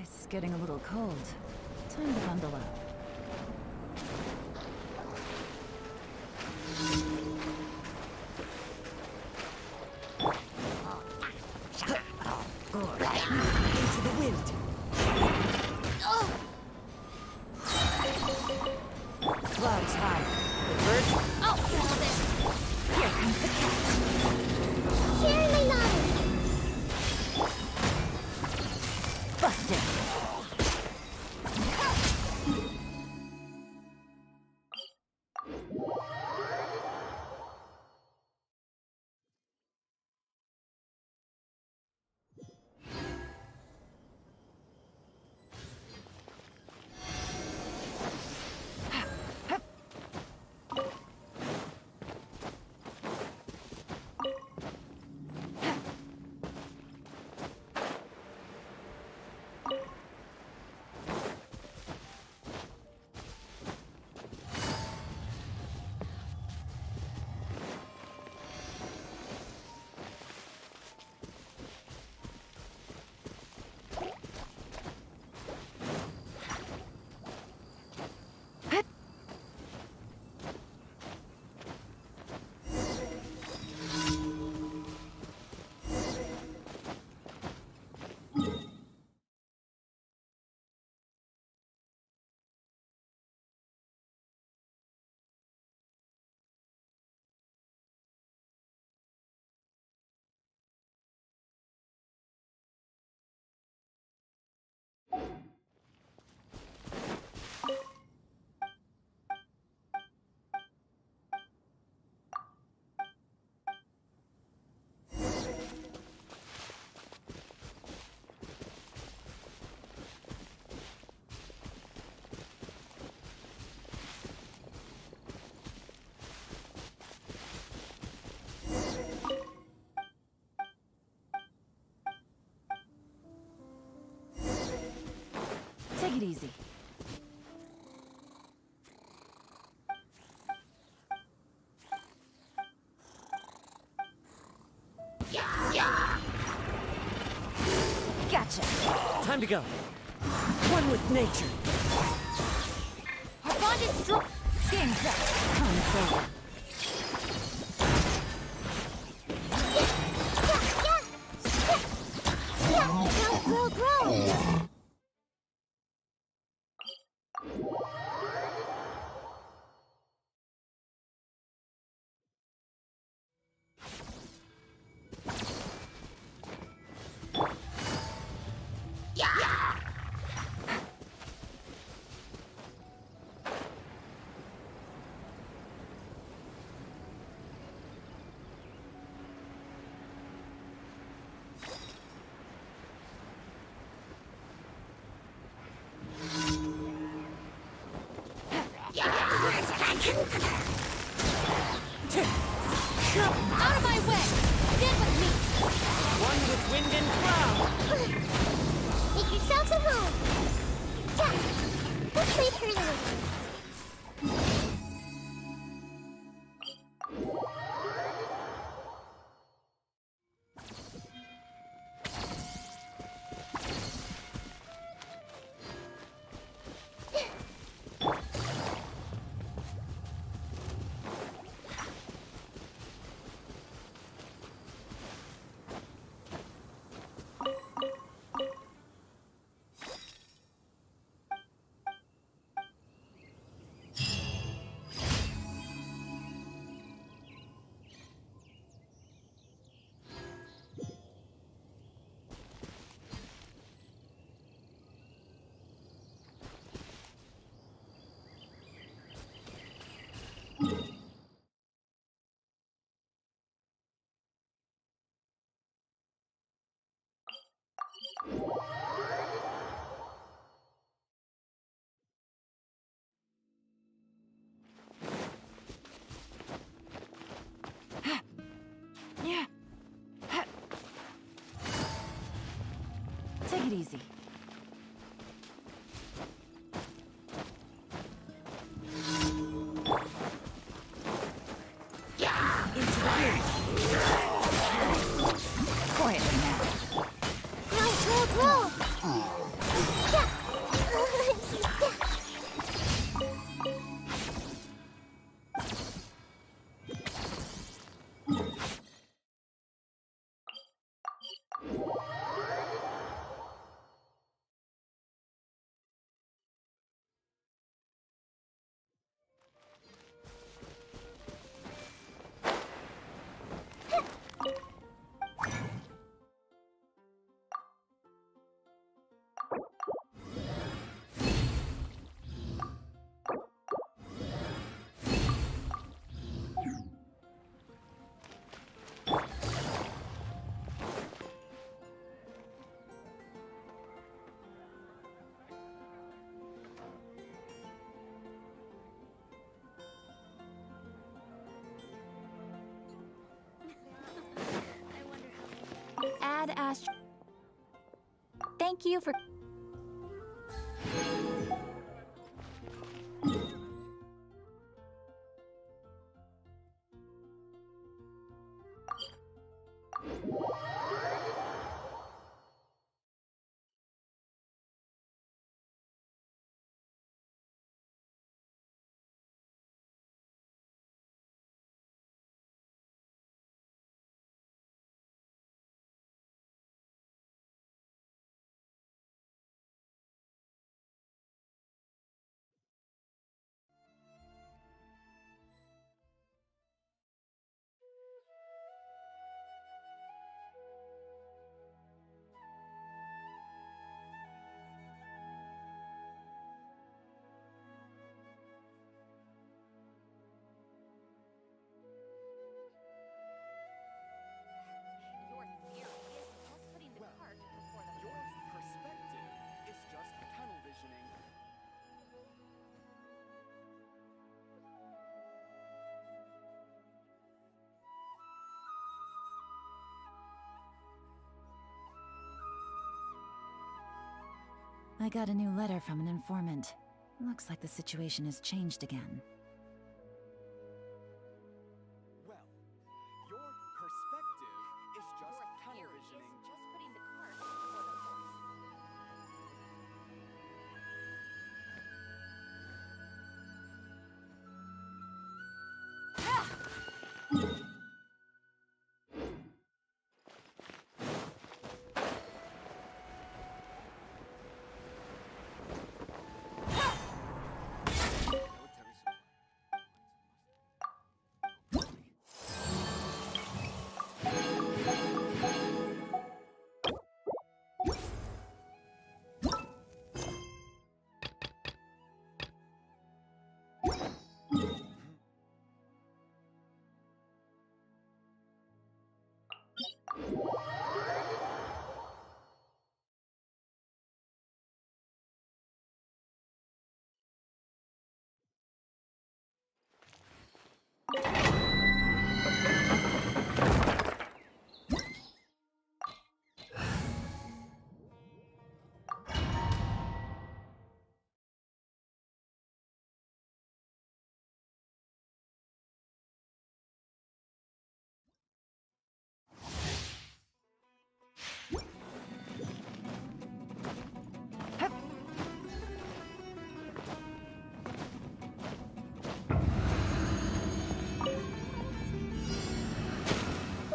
It's getting a little cold. Time to bundle up. Into the wind. Clouds high. The birds. Oh, all this. Here comes the cat. Sharing my knowledge. Busted! Take it easy. Gotcha. Time to go. One with nature. Our bond is strong. Game's up. Come forward. Grow. Out of my way! Stand with me! One with wind and cloud. Make yourselves at home! Yeah! Let's leave her alone. Yeah. Take it easy. Into the wind. Quietly now. Grow. Mad Ast. Thank you for. Your theory is just putting the cart before the Your horse. perspective is just tunnel visioning. I got a new letter from an informant. Looks like the situation has changed again. Well, your perspective is just Your tunnel theory is visioning. just putting the cart before the horse.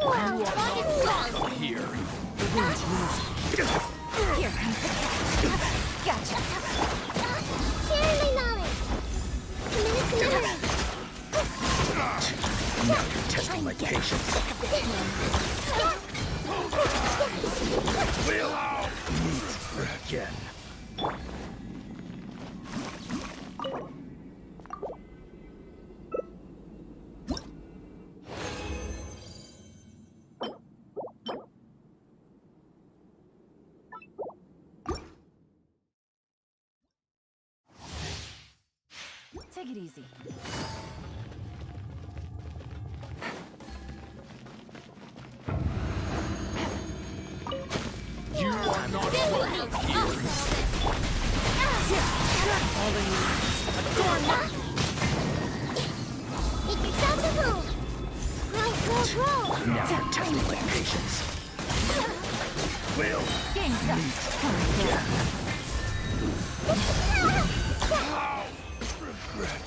Military supply. Wow, what is wrong? Here. Here comes the cat. Gotcha. Sharing my knowledge. Commit to memory. Now you're testing my patience. Will meet again. Take it easy. You are not welcome here. Make yourselves at home. Roll. Now you're testing my patience. Will Game's up. regret.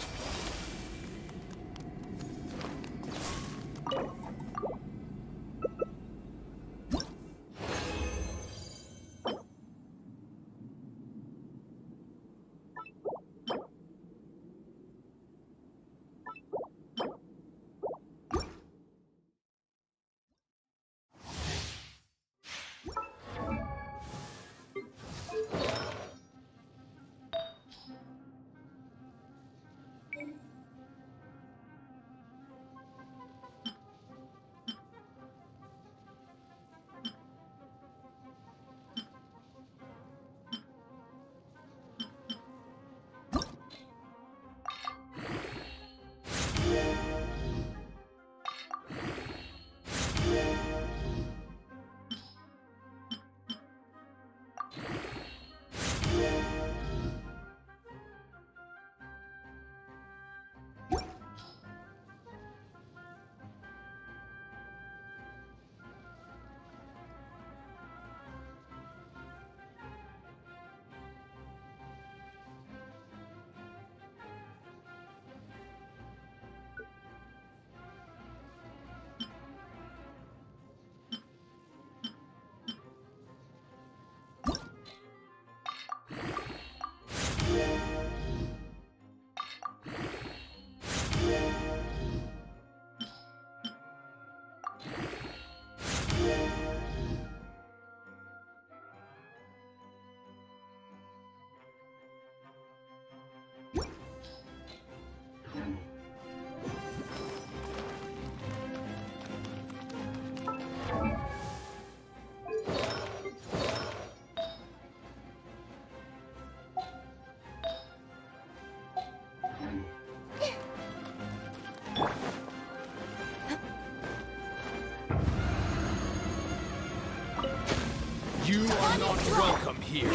You are not welcome here.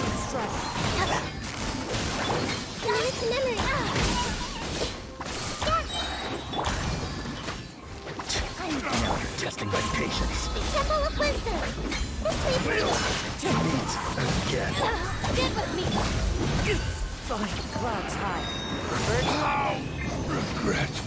Commit to memory. Testing my patience. Temple of Wisdom. This way. Meet again. Get with me. Fine. Clouds high. Birds How regretful.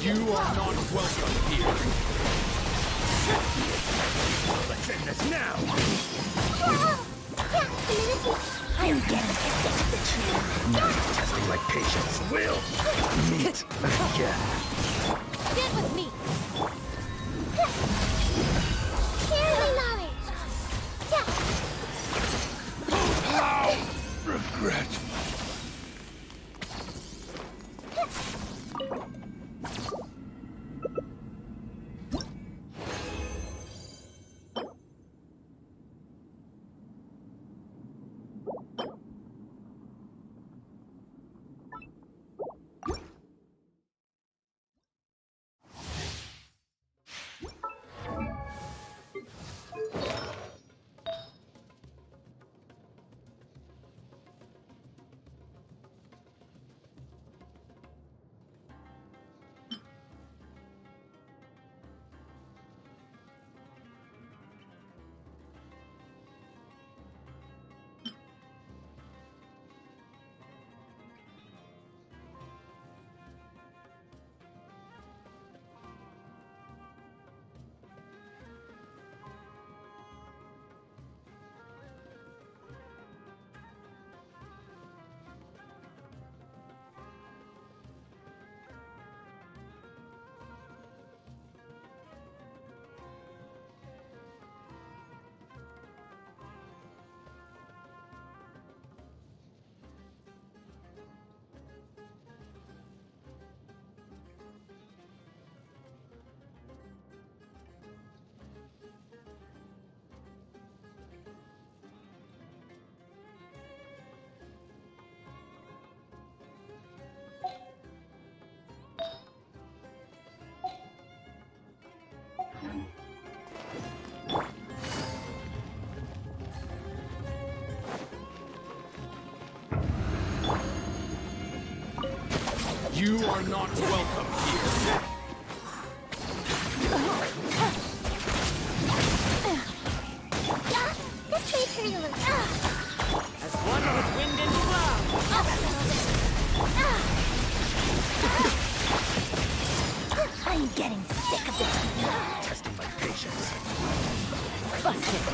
You are not welcome here. Let's end this now. I'm getting Testing my patience. Will meet again. Get with me. Share my knowledge. How regretful. You are not welcome here. This may hurt a little. As one with wind and cloud. I'm getting sick of this. Testing my patience. Busted.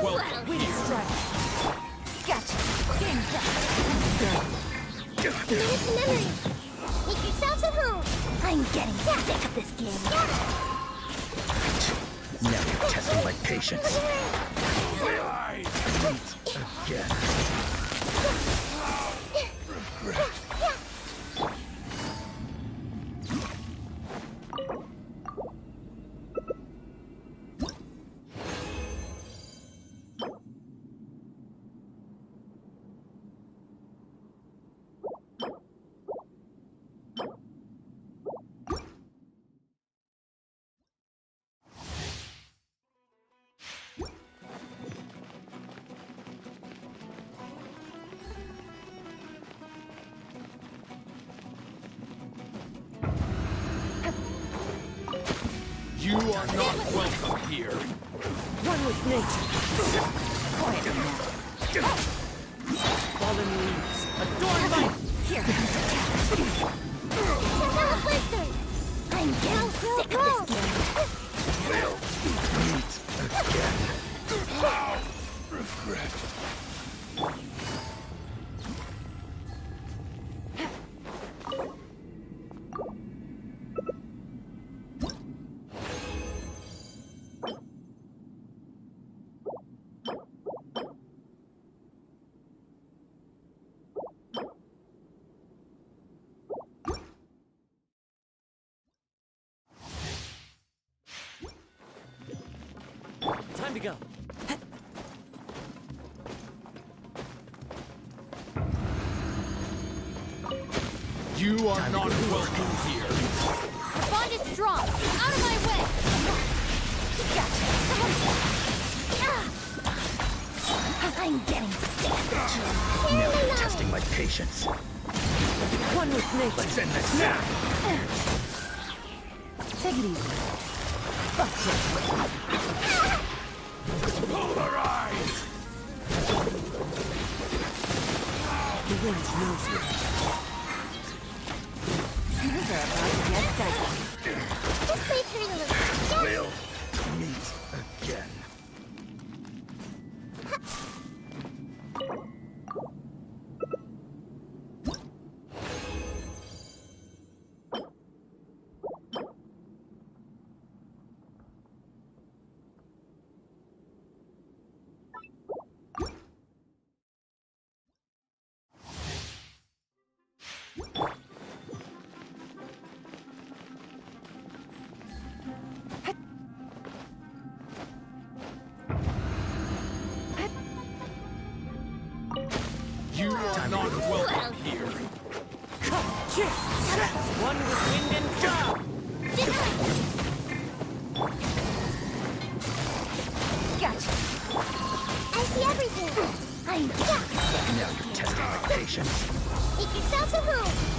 welcome We here. strike. Gotcha. Game's up. Minutes to memory. Make yourselves at home. I'm getting sick of this game. Now you're testing my patience. Again. Regret. You are not welcome here. One with nature. Quiet now. Fallen leaves. Adorned by... Here comes the catch. Check out the blisters. I'm getting sick of this game. Will meet again. Regret. Time to go. You are not welcome here. The bond is strong. Out of my way. I'm getting sick of this game. Now you're testing my patience. One with nature. Let's end this now. Take it easy. Bust it. Polarized! The wind knows you. These are about to get dicey. Just wait for you. Will meet again. You are not welcome here. One with wind and cloud. Gotcha. I see everything. I'm getting Now you're testing my patience. Make yourselves at home.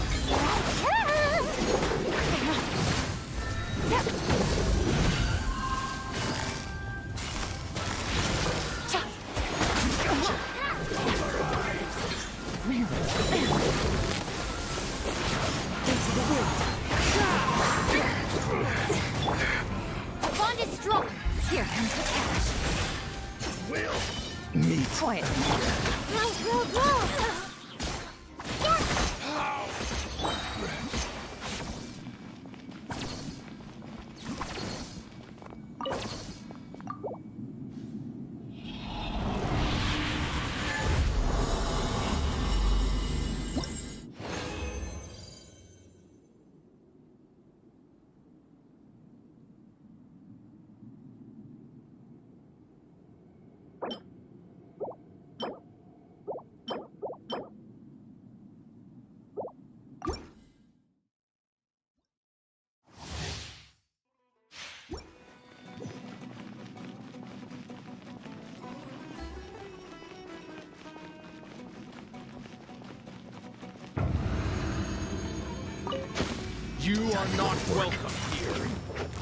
into the wind. The bond is strong. Here comes the catch. Will meet Quiet. Roll. You are not welcome here.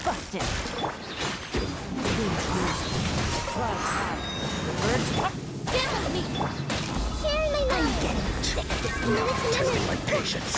Busted. Clouds high. The birds up. Stand with me. Sharing my I'm mind. getting sick of this game. now testing my patience.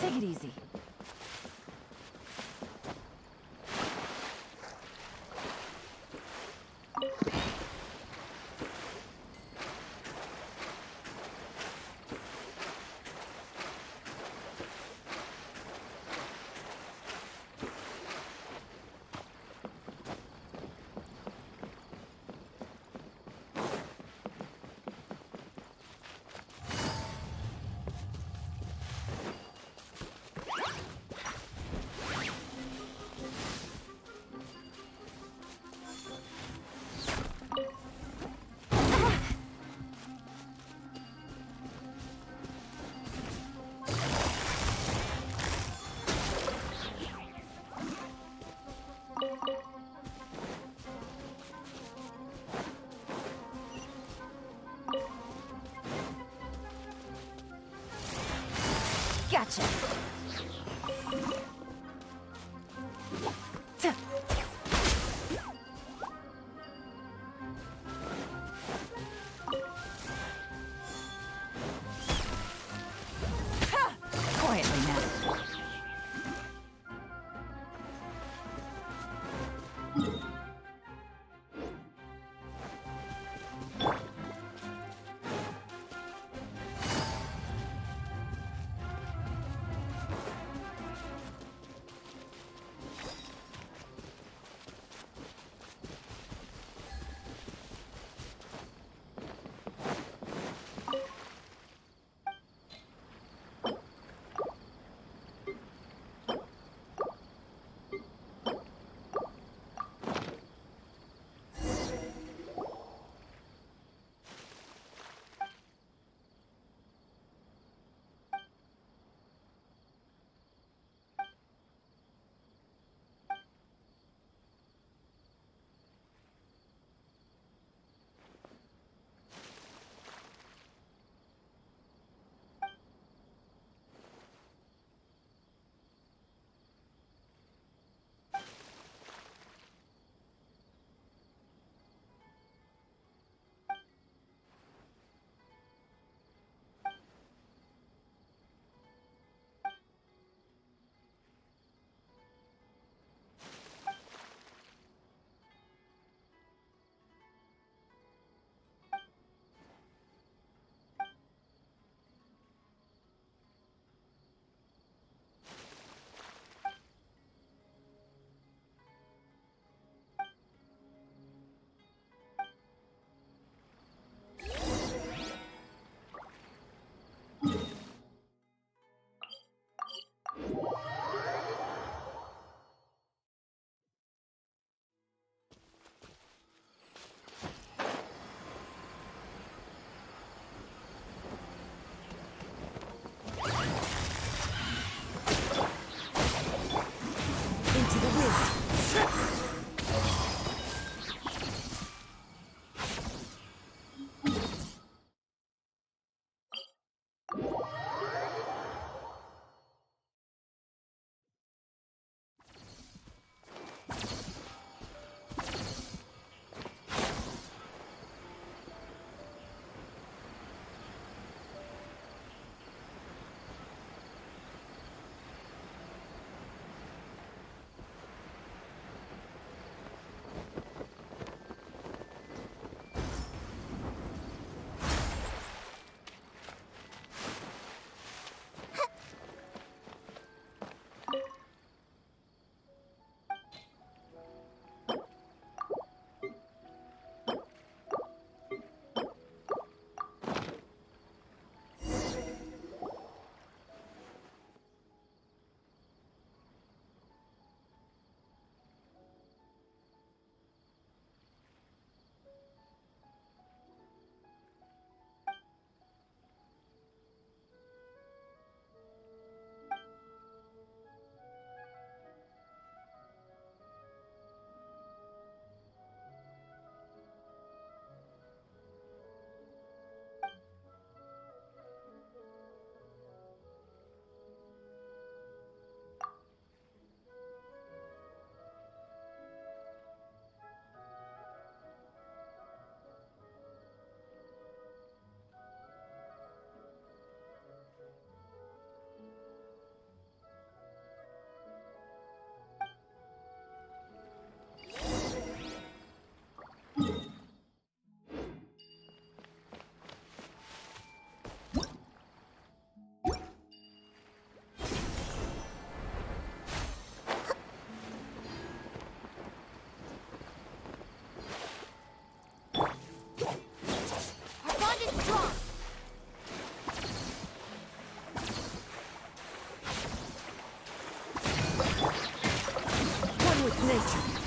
Take it easy. Gotcha. Quietly now. nature.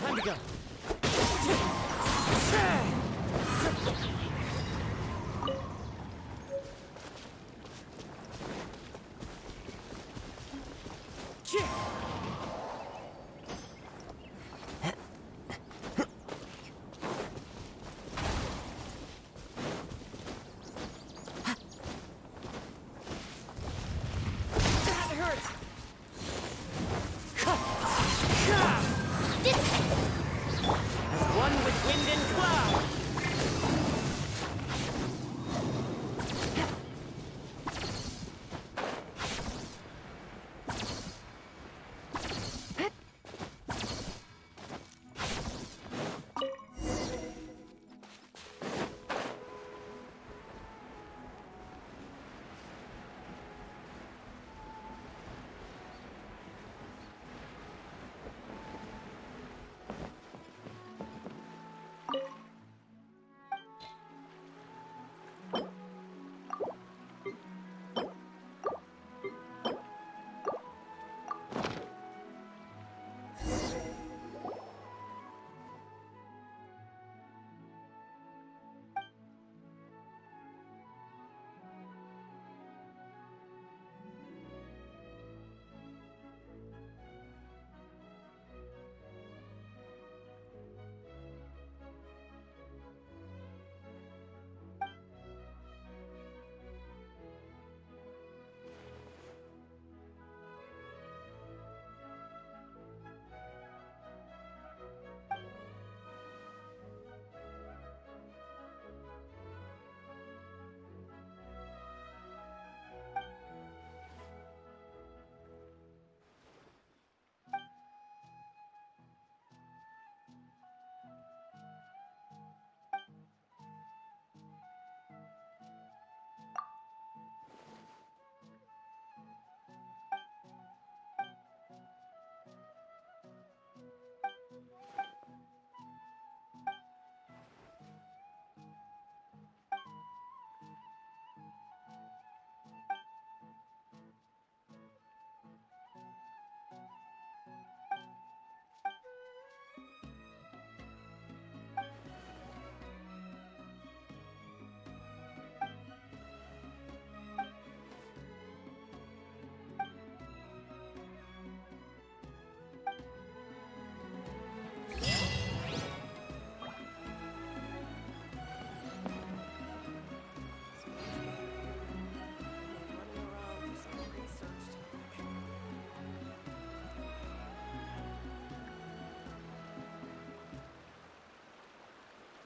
Time to go. That hurts. As one with wind and cloud.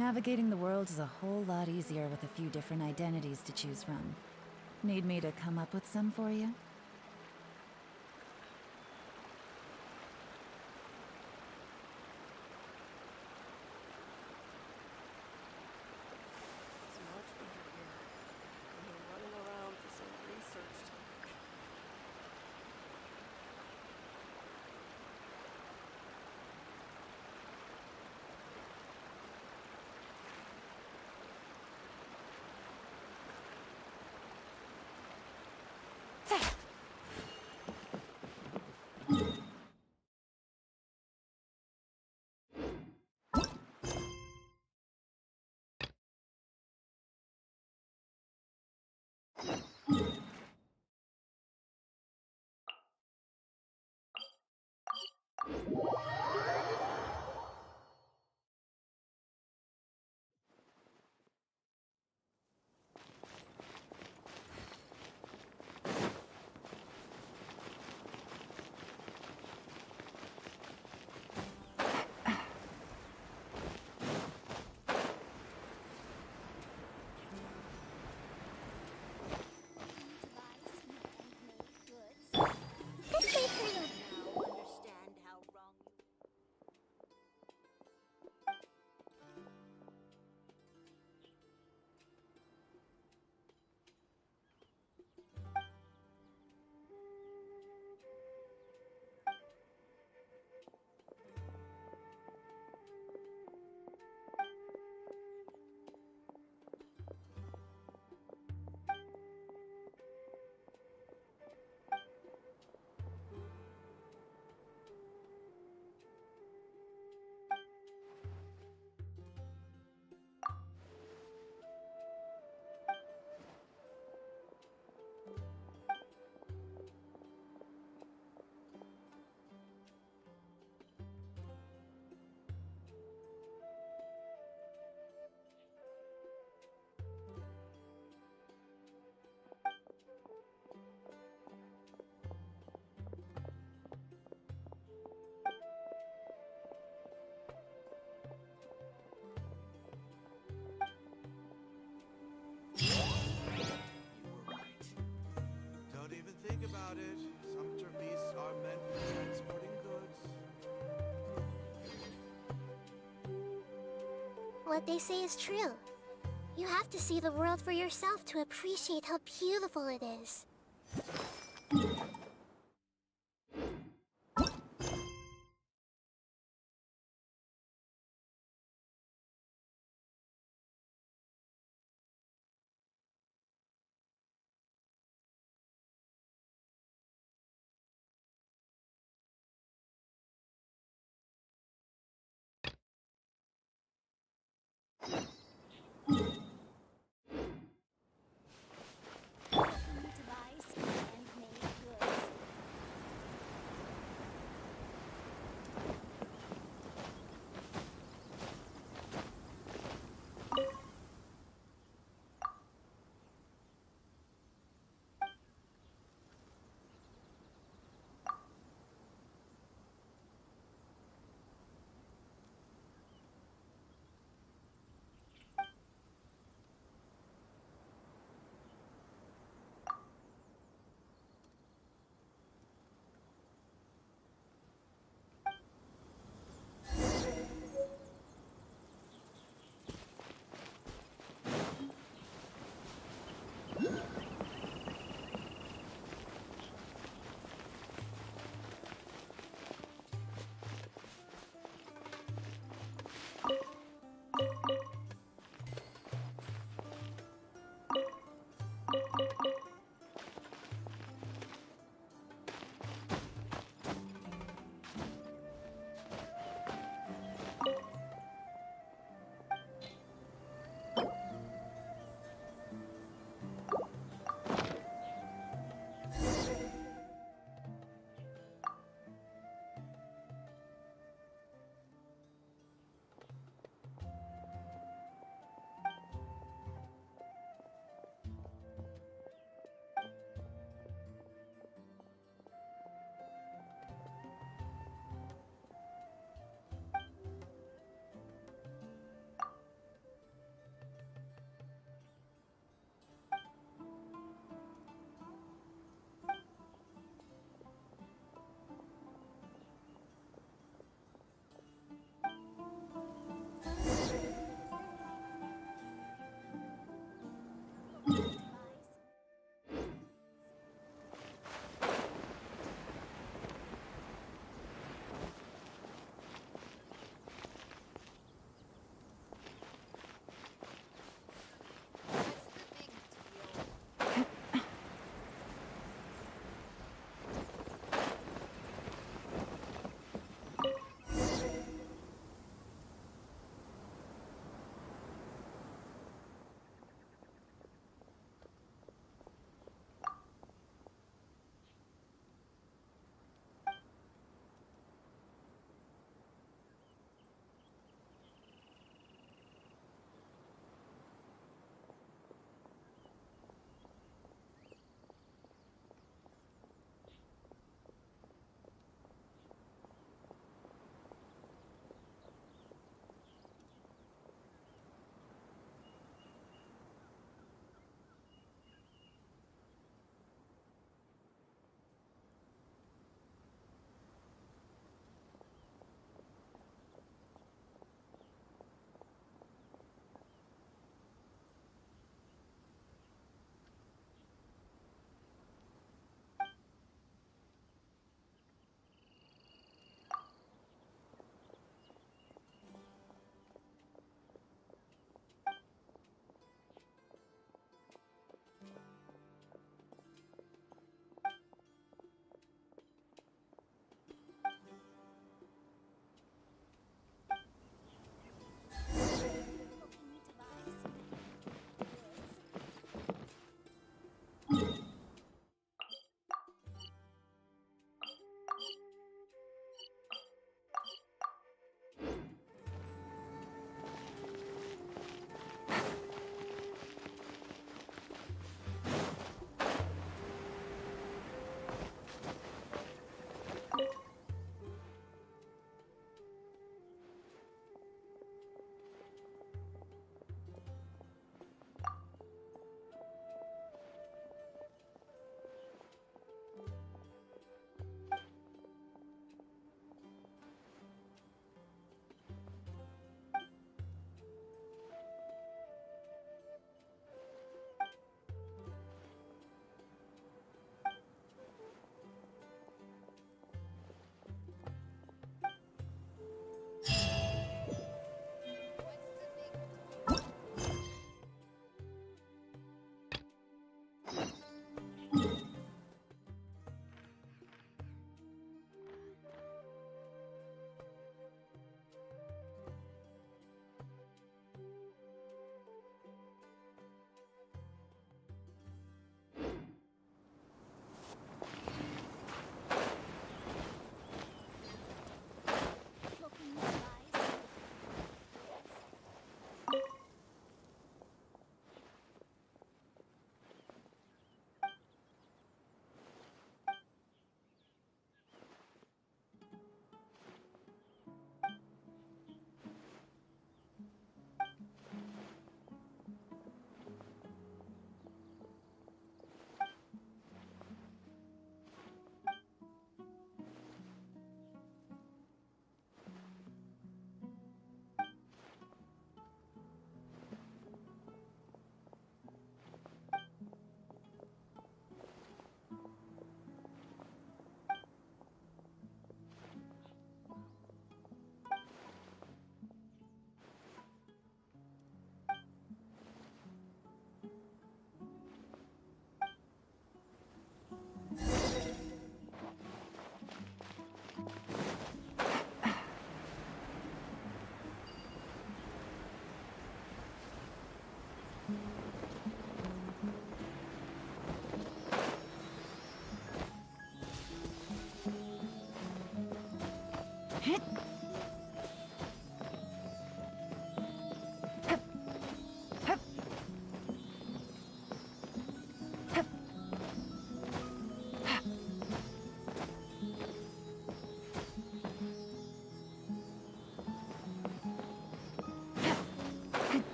Navigating the world is a whole lot easier with a few different identities to choose from. Need me to come up with some for you? It's much better here. Than we're running around for some research topic. This way for you. Now understand how wrong you were right. Don't even think about it. Sumpter beasts are meant for transporting goods. What they say is true. You have to see the world for yourself to appreciate how beautiful it is.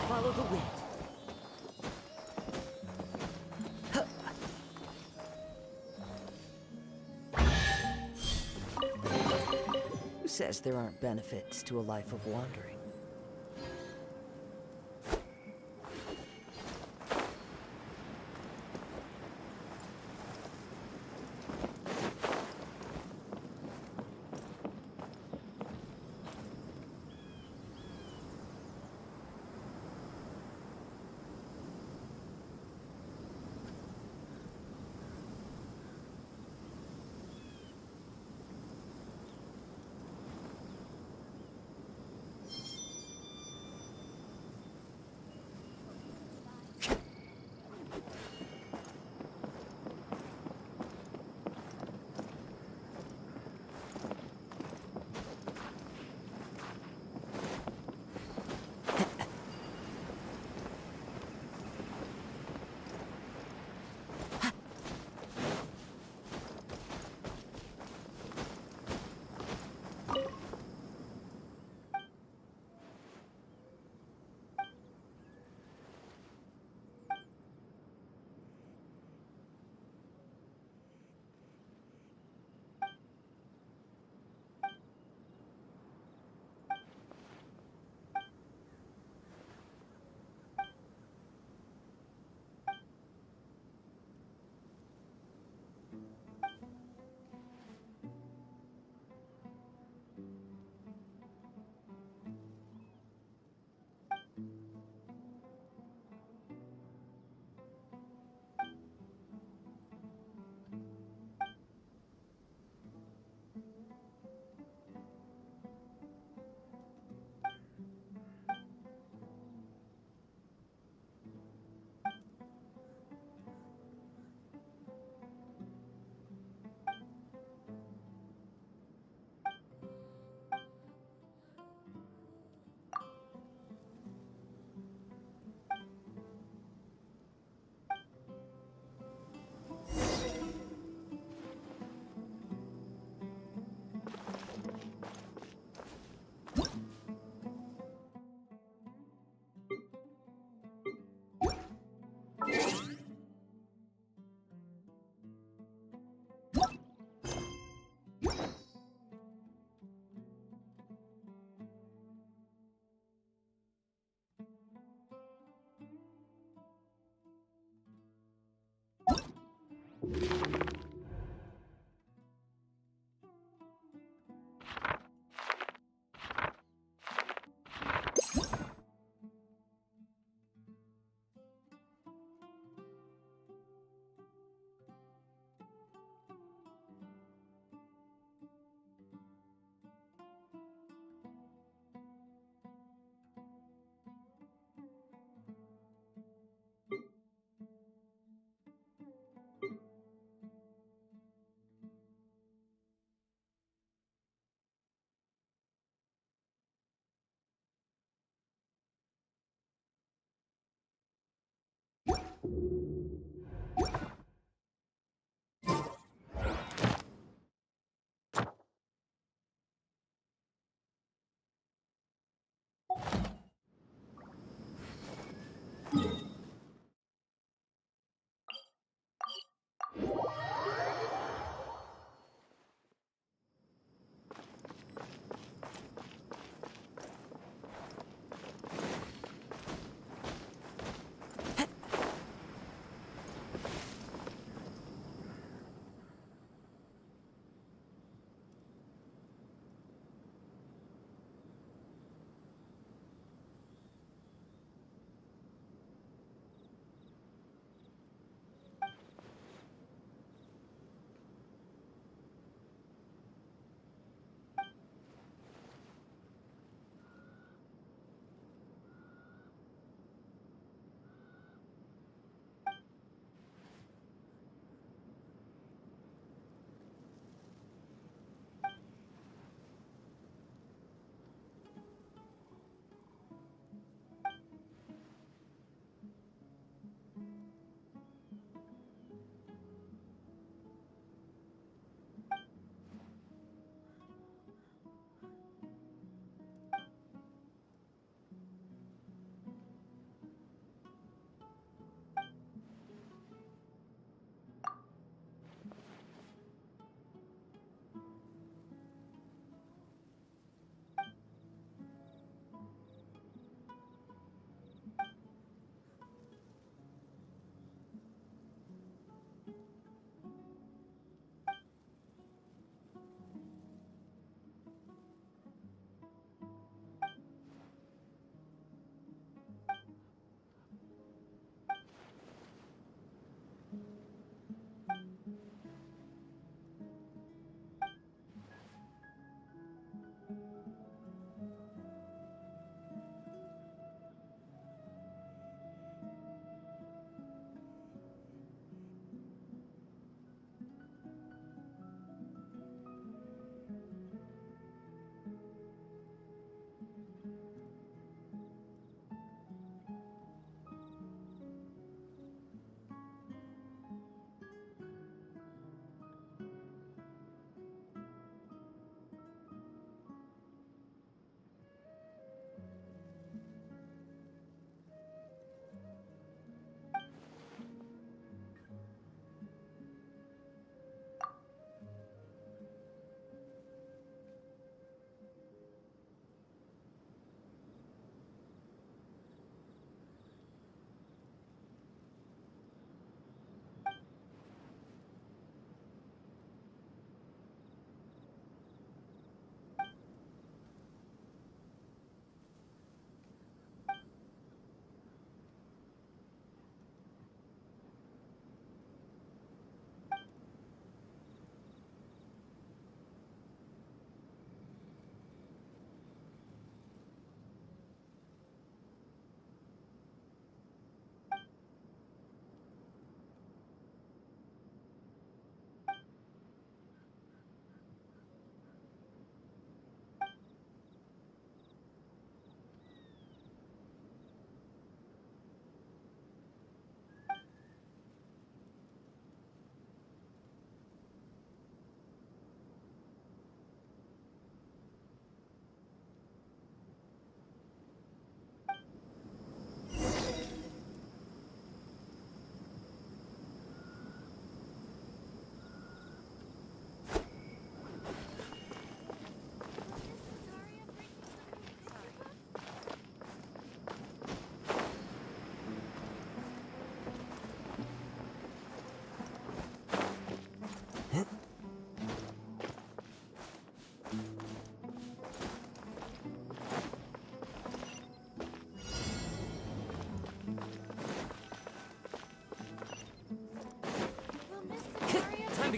Follow the wind. Who says there aren't benefits to a life of wandering?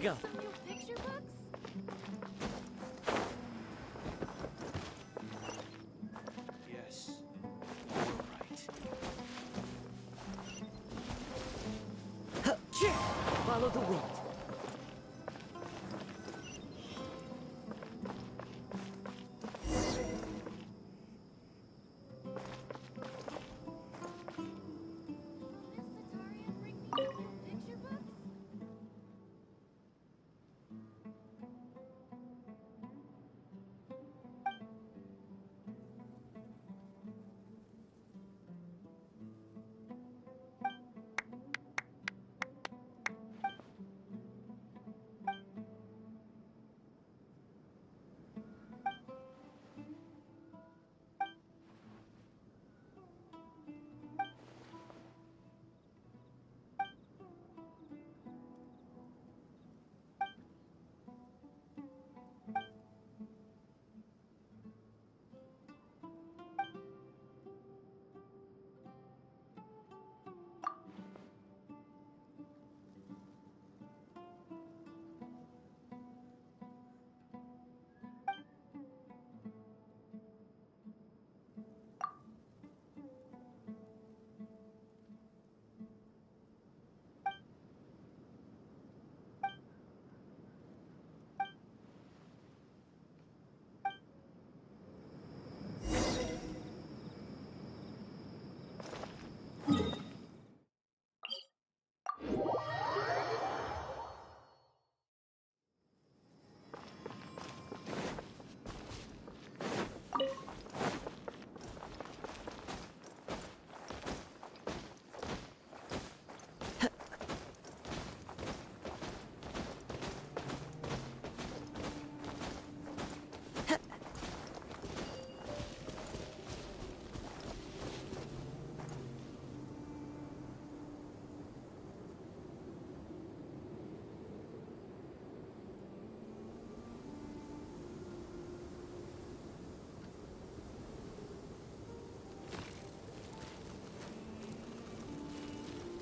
go. Picture books? Yes, you're right. Follow the wind. Picture books?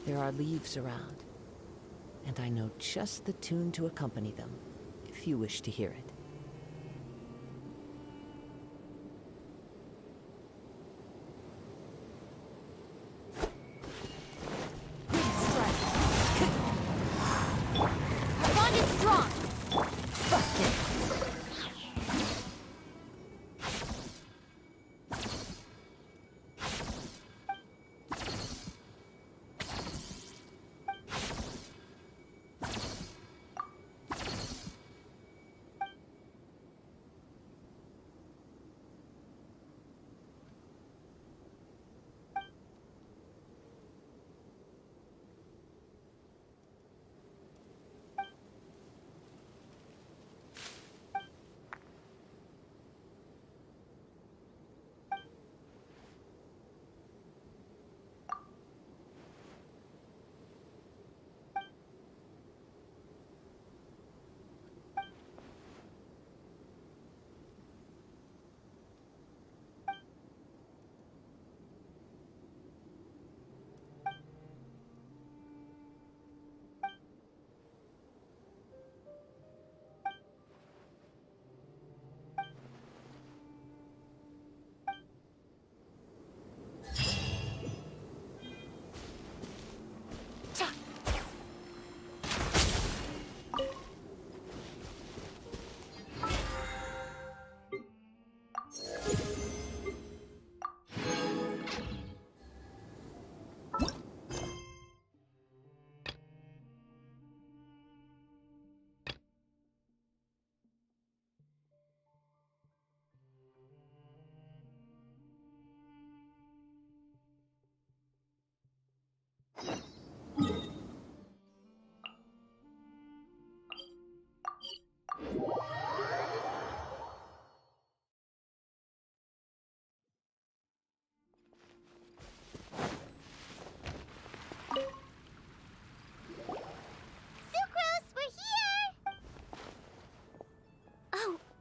There are leaves around, and I know just the tune to accompany them, if you wish to hear it. The bond is strong! Busted!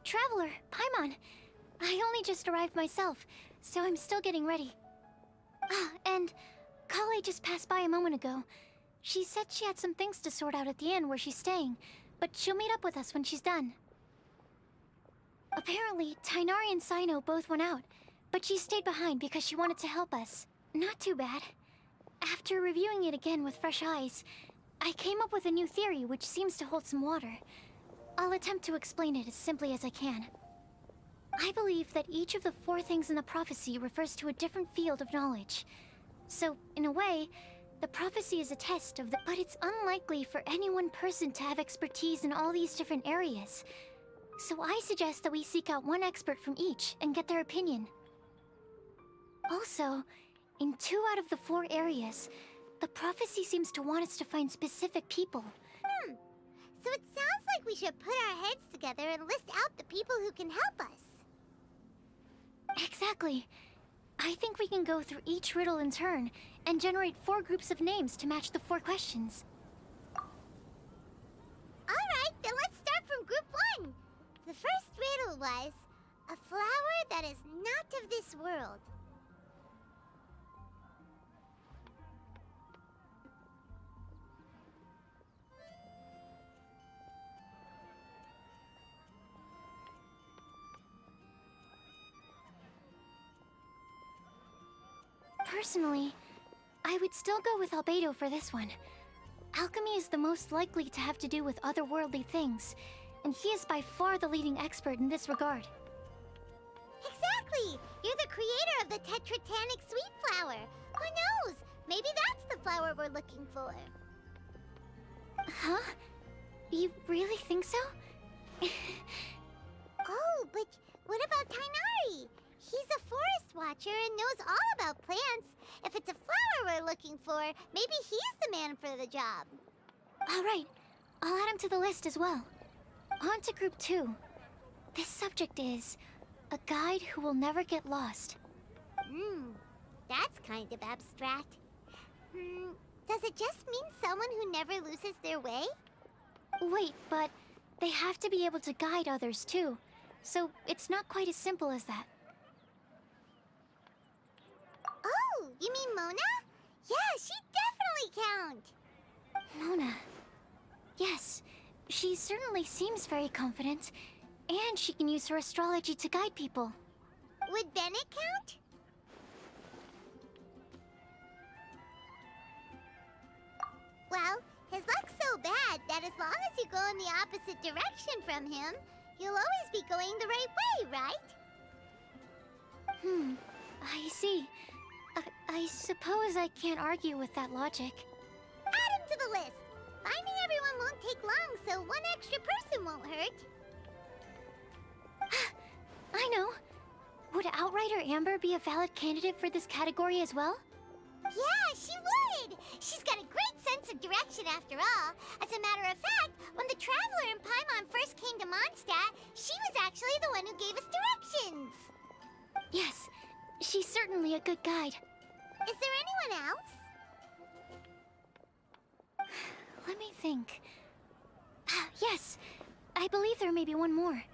Traveler, Paimon. I only just arrived myself, so I'm still getting ready. Ah, and Kale just passed by a moment ago. She said she had some things to sort out at the inn where she's staying, but she'll meet up with us when she's done. Apparently, Tainari and Sino both went out, but she stayed behind because she wanted to help us. Not too bad. After reviewing it again with fresh eyes, I came up with a new theory which seems to hold some water. I'll attempt to explain it as simply as I can. I believe that each of the 4 things in the prophecy refers to a different field of knowledge. So, in a way, the prophecy is a test of the... But it's unlikely for any one person to have expertise in all these different areas. So I suggest that we seek out one expert from each and get their opinion. Also, in 2 out of the 4 areas, the prophecy seems to want us to find specific people. So it sounds like we should put our heads together and list out the people who can help us. Exactly. I think we can go through each riddle in turn and generate 4 groups of names to match the 4 questions. Alright, then let's start from group 1. The first riddle was, a flower that is not of this world. Personally, I would still go with Albedo for this one. Alchemy is the most likely to have to do with otherworldly things, and he is by far the leading expert in this regard. Exactly! You're the creator of the tetratanic sweet flower. Who knows? Maybe that's the flower we're looking for. Huh? You really think so? Oh, but what about Tainari? He's a forest watcher and knows all about plants. If it's a flower we're looking for, maybe he's the man for the job. All right. I'll add him to the list as well. On to group 2. This subject is a guide who will never get lost. That's kind of abstract. Does it just mean someone who never loses their way? Wait, but they have to be able to guide others too. So it's not quite as simple as that. Oh, you mean Mona? Yeah, she definitely count. Mona. Yes, she certainly seems very confident. And she can use her astrology to guide people. Would Bennett count? Well, his luck's so bad that as long as you go in the opposite direction from him, you'll always be going the right way, right? I see. I suppose I can't argue with that logic. Add him to the list. Finding everyone won't take long, so one extra person won't hurt. I know. Would Outrider Amber be a valid candidate for this category as well? Yeah, she would! She's got a great sense of direction after all. As a matter of fact, when the Traveler and Paimon first came to Mondstadt, she was actually the one who gave us directions. Yes, she's certainly a good guide. Is there anyone else? Let me think. Yes, I believe there may be one more.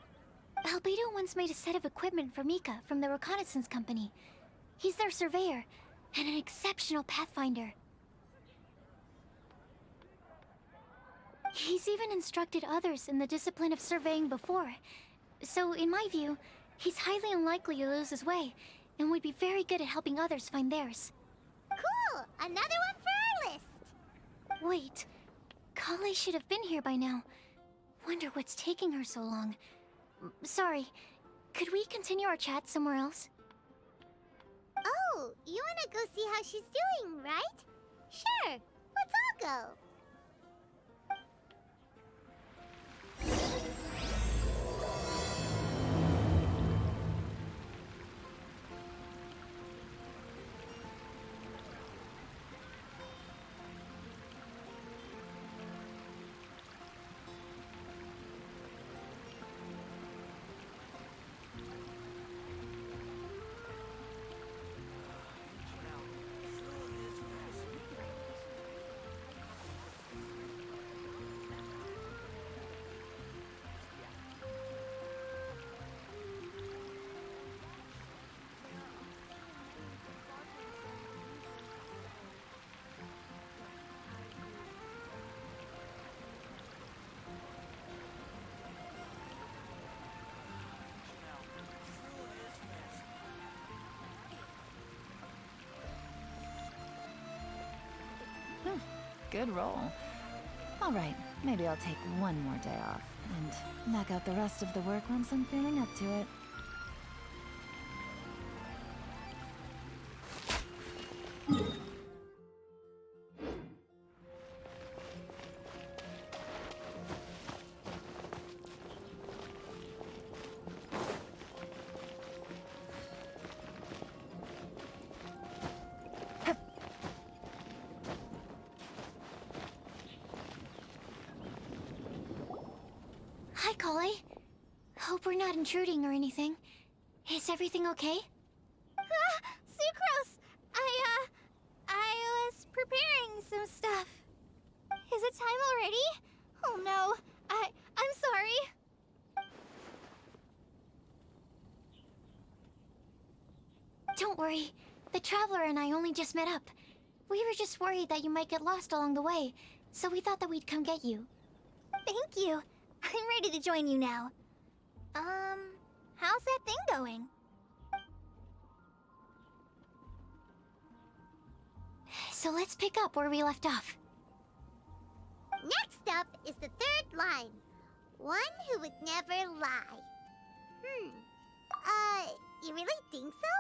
Albedo once made a set of equipment for Mika from the reconnaissance company. He's their surveyor, and an exceptional pathfinder. He's even instructed others in the discipline of surveying before. So, in my view, he's highly unlikely to lose his way, and would be very good at helping others find theirs. Cool! Another one for our list! Wait, Kale should have been here by now. Wonder what's taking her so long. Sorry, could we continue our chat somewhere else? Oh, you wanna go see how she's doing, right? Sure, let's all go. Good roll. Alright, maybe I'll take one more day off, and knock out the rest of the work once I'm feeling up to it. Hi, Collie. Hope we're not intruding or anything. Is everything okay? Sucrose! I was preparing some stuff. Is it time already? Oh no, I'm sorry. Don't worry. The Traveler and I only just met up. We were just worried that you might get lost along the way, so we thought that we'd come get you. Thank you. I'm ready to join you now. How's that thing going? So let's pick up where we left off. Next up is the third line. One who would never lie. You really think so?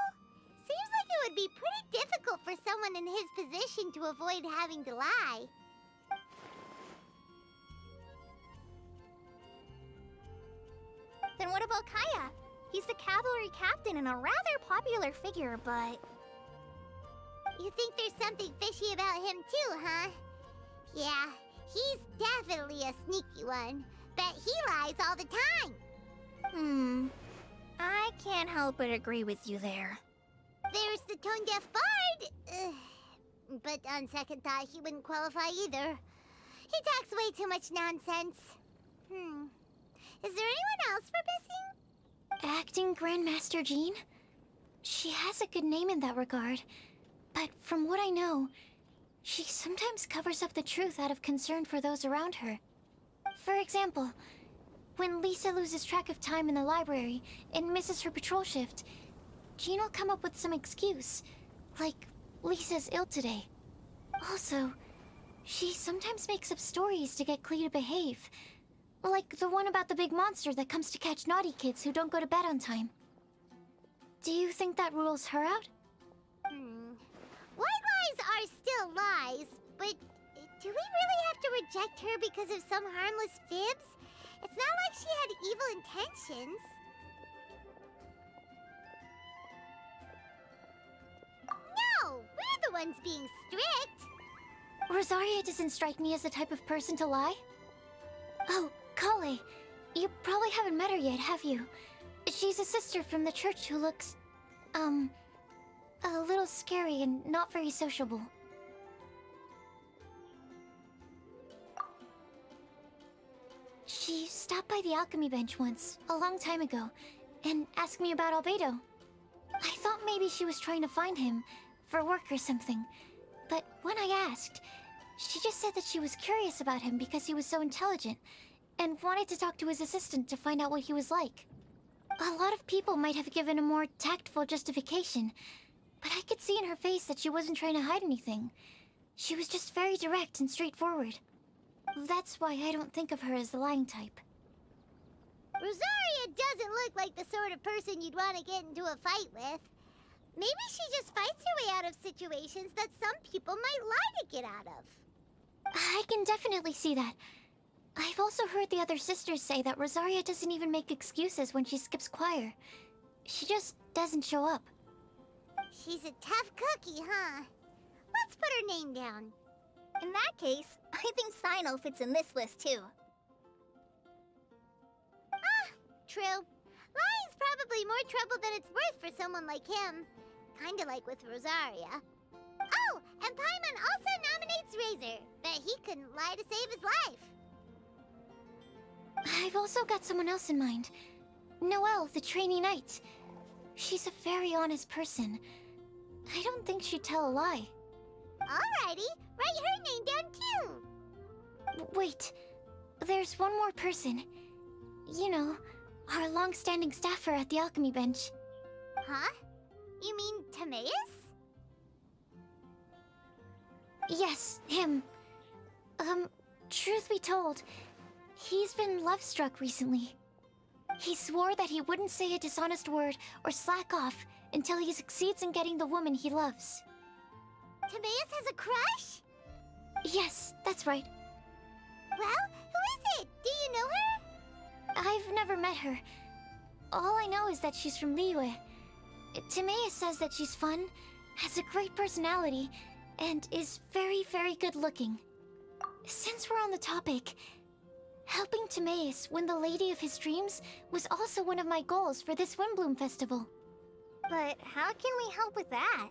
Seems like it would be pretty difficult for someone in his position to avoid having to lie. Then what about Kaya? He's the cavalry captain and a rather popular figure, but... You think there's something fishy about him too, huh? Yeah, he's definitely a sneaky one. Bet he lies all the time. I can't help but agree with you there. There's the tone-deaf bard. But on second thought, he wouldn't qualify either. He talks way too much nonsense. Is there anyone else we're missing? Acting Grandmaster Jean? She has a good name in that regard. But from what I know, she sometimes covers up the truth out of concern for those around her. For example, when Lisa loses track of time in the library and misses her patrol shift, Jean will come up with some excuse, like Lisa's ill today. Also, she sometimes makes up stories to get Clee to behave, like the one about the big monster that comes to catch naughty kids who don't go to bed on time. Do you think that rules her out? White lies are still lies, but do we really have to reject her because of some harmless fibs? It's not like she had evil intentions. No, we're the ones being strict. Rosaria doesn't strike me as the type of person to lie. Oh, Kale, you probably haven't met her yet, have you? She's a sister from the church who looks, a little scary and not very sociable. She stopped by the alchemy bench once, a long time ago, and asked me about Albedo. I thought maybe she was trying to find him, for work or something. But when I asked, she just said that she was curious about him because he was so intelligent, and wanted to talk to his assistant to find out what he was like. A lot of people might have given a more tactful justification, but I could see in her face that she wasn't trying to hide anything. She was just very direct and straightforward. That's why I don't think of her as the lying type. Rosaria doesn't look like the sort of person you'd want to get into a fight with. Maybe she just fights her way out of situations that some people might lie to get out of. I can definitely see that. I've also heard the other sisters say that Rosaria doesn't even make excuses when she skips choir. She just doesn't show up. She's a tough cookie, huh? Let's put her name down. In that case, I think Sino fits in this list too. True. Lying's probably more trouble than it's worth for someone like him. Kinda like with Rosaria. Oh, and Paimon also nominates Razor. Bet he couldn't lie to save his life. I've also got someone else in mind. Noelle, the trainee knight. She's a very honest person. I don't think she'd tell a lie. Alrighty, write her name down too. Wait, there's one more person. You know, our long-standing staffer at the alchemy bench. Huh? You mean Timaeus? Yes, him. Truth be told, he's been love-struck recently. He swore that he wouldn't say a dishonest word or slack off until he succeeds in getting the woman he loves. Timaeus has a crush? Yes, that's right. Well, who is it? Do you know her? I've never met her. All I know is that she's from Liyue. Timaeus says that she's fun, has a great personality, and is very, very good looking. Since we're on the topic, helping Timaeus win the lady of his dreams was also one of my goals for this Windbloom Festival. But how can we help with that?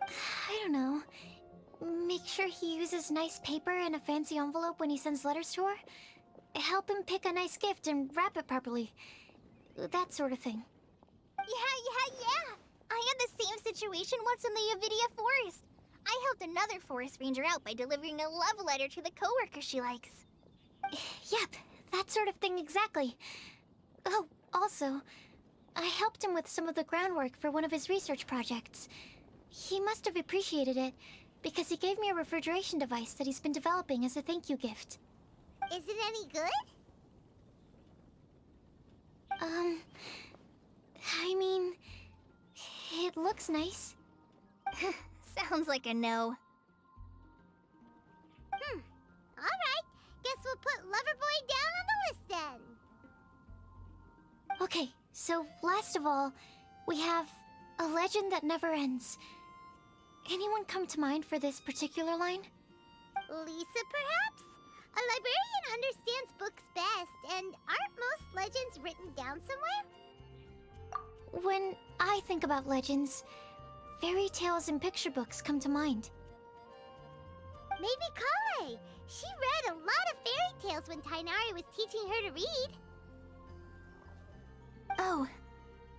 I don't know. Make sure he uses nice paper and a fancy envelope when he sends letters to her? Help him pick a nice gift and wrap it properly. That sort of thing. Yeah. I had the same situation once in the Avidia Forest. I helped another forest ranger out by delivering a love letter to the coworker she likes. Yep, that sort of thing exactly. Oh, also, I helped him with some of the groundwork for one of his research projects. He must have appreciated it, because he gave me a refrigeration device that he's been developing as a thank you gift. Is it any good? I mean, it looks nice. Sounds like a no. Alright, guess we'll put Loverboy down on the list then. Okay, so last of all, we have a legend that never ends. Anyone come to mind for this particular line? Lisa, perhaps? A librarian understands books best, and aren't most legends written down somewhere? When I think about legends, fairy tales and picture books come to mind. Maybe Kale. She read a lot of fairy tales when Tainari was teaching her to read. Oh,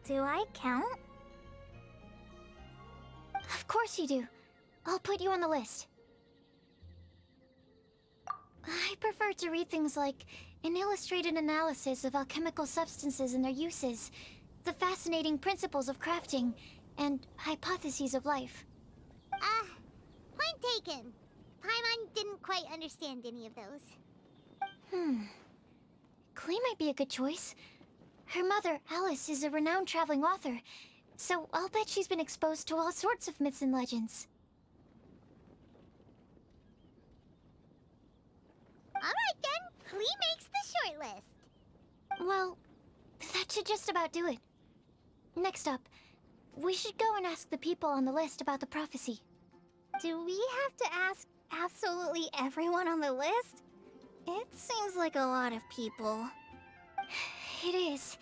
do I count? Of course you do. I'll put you on the list. I prefer to read things like an illustrated analysis of alchemical substances and their uses, the fascinating principles of crafting, and hypotheses of life. Point taken. Paimon didn't quite understand any of those. Klee might be a good choice. Her mother, Alice, is a renowned traveling author, so I'll bet she's been exposed to all sorts of myths and legends. Alright then, Klee makes the short list. Well, that should just about do it. Next up, we should go and ask the people on the list about the prophecy. Do we have to ask absolutely everyone on the list? It seems like a lot of people. It is.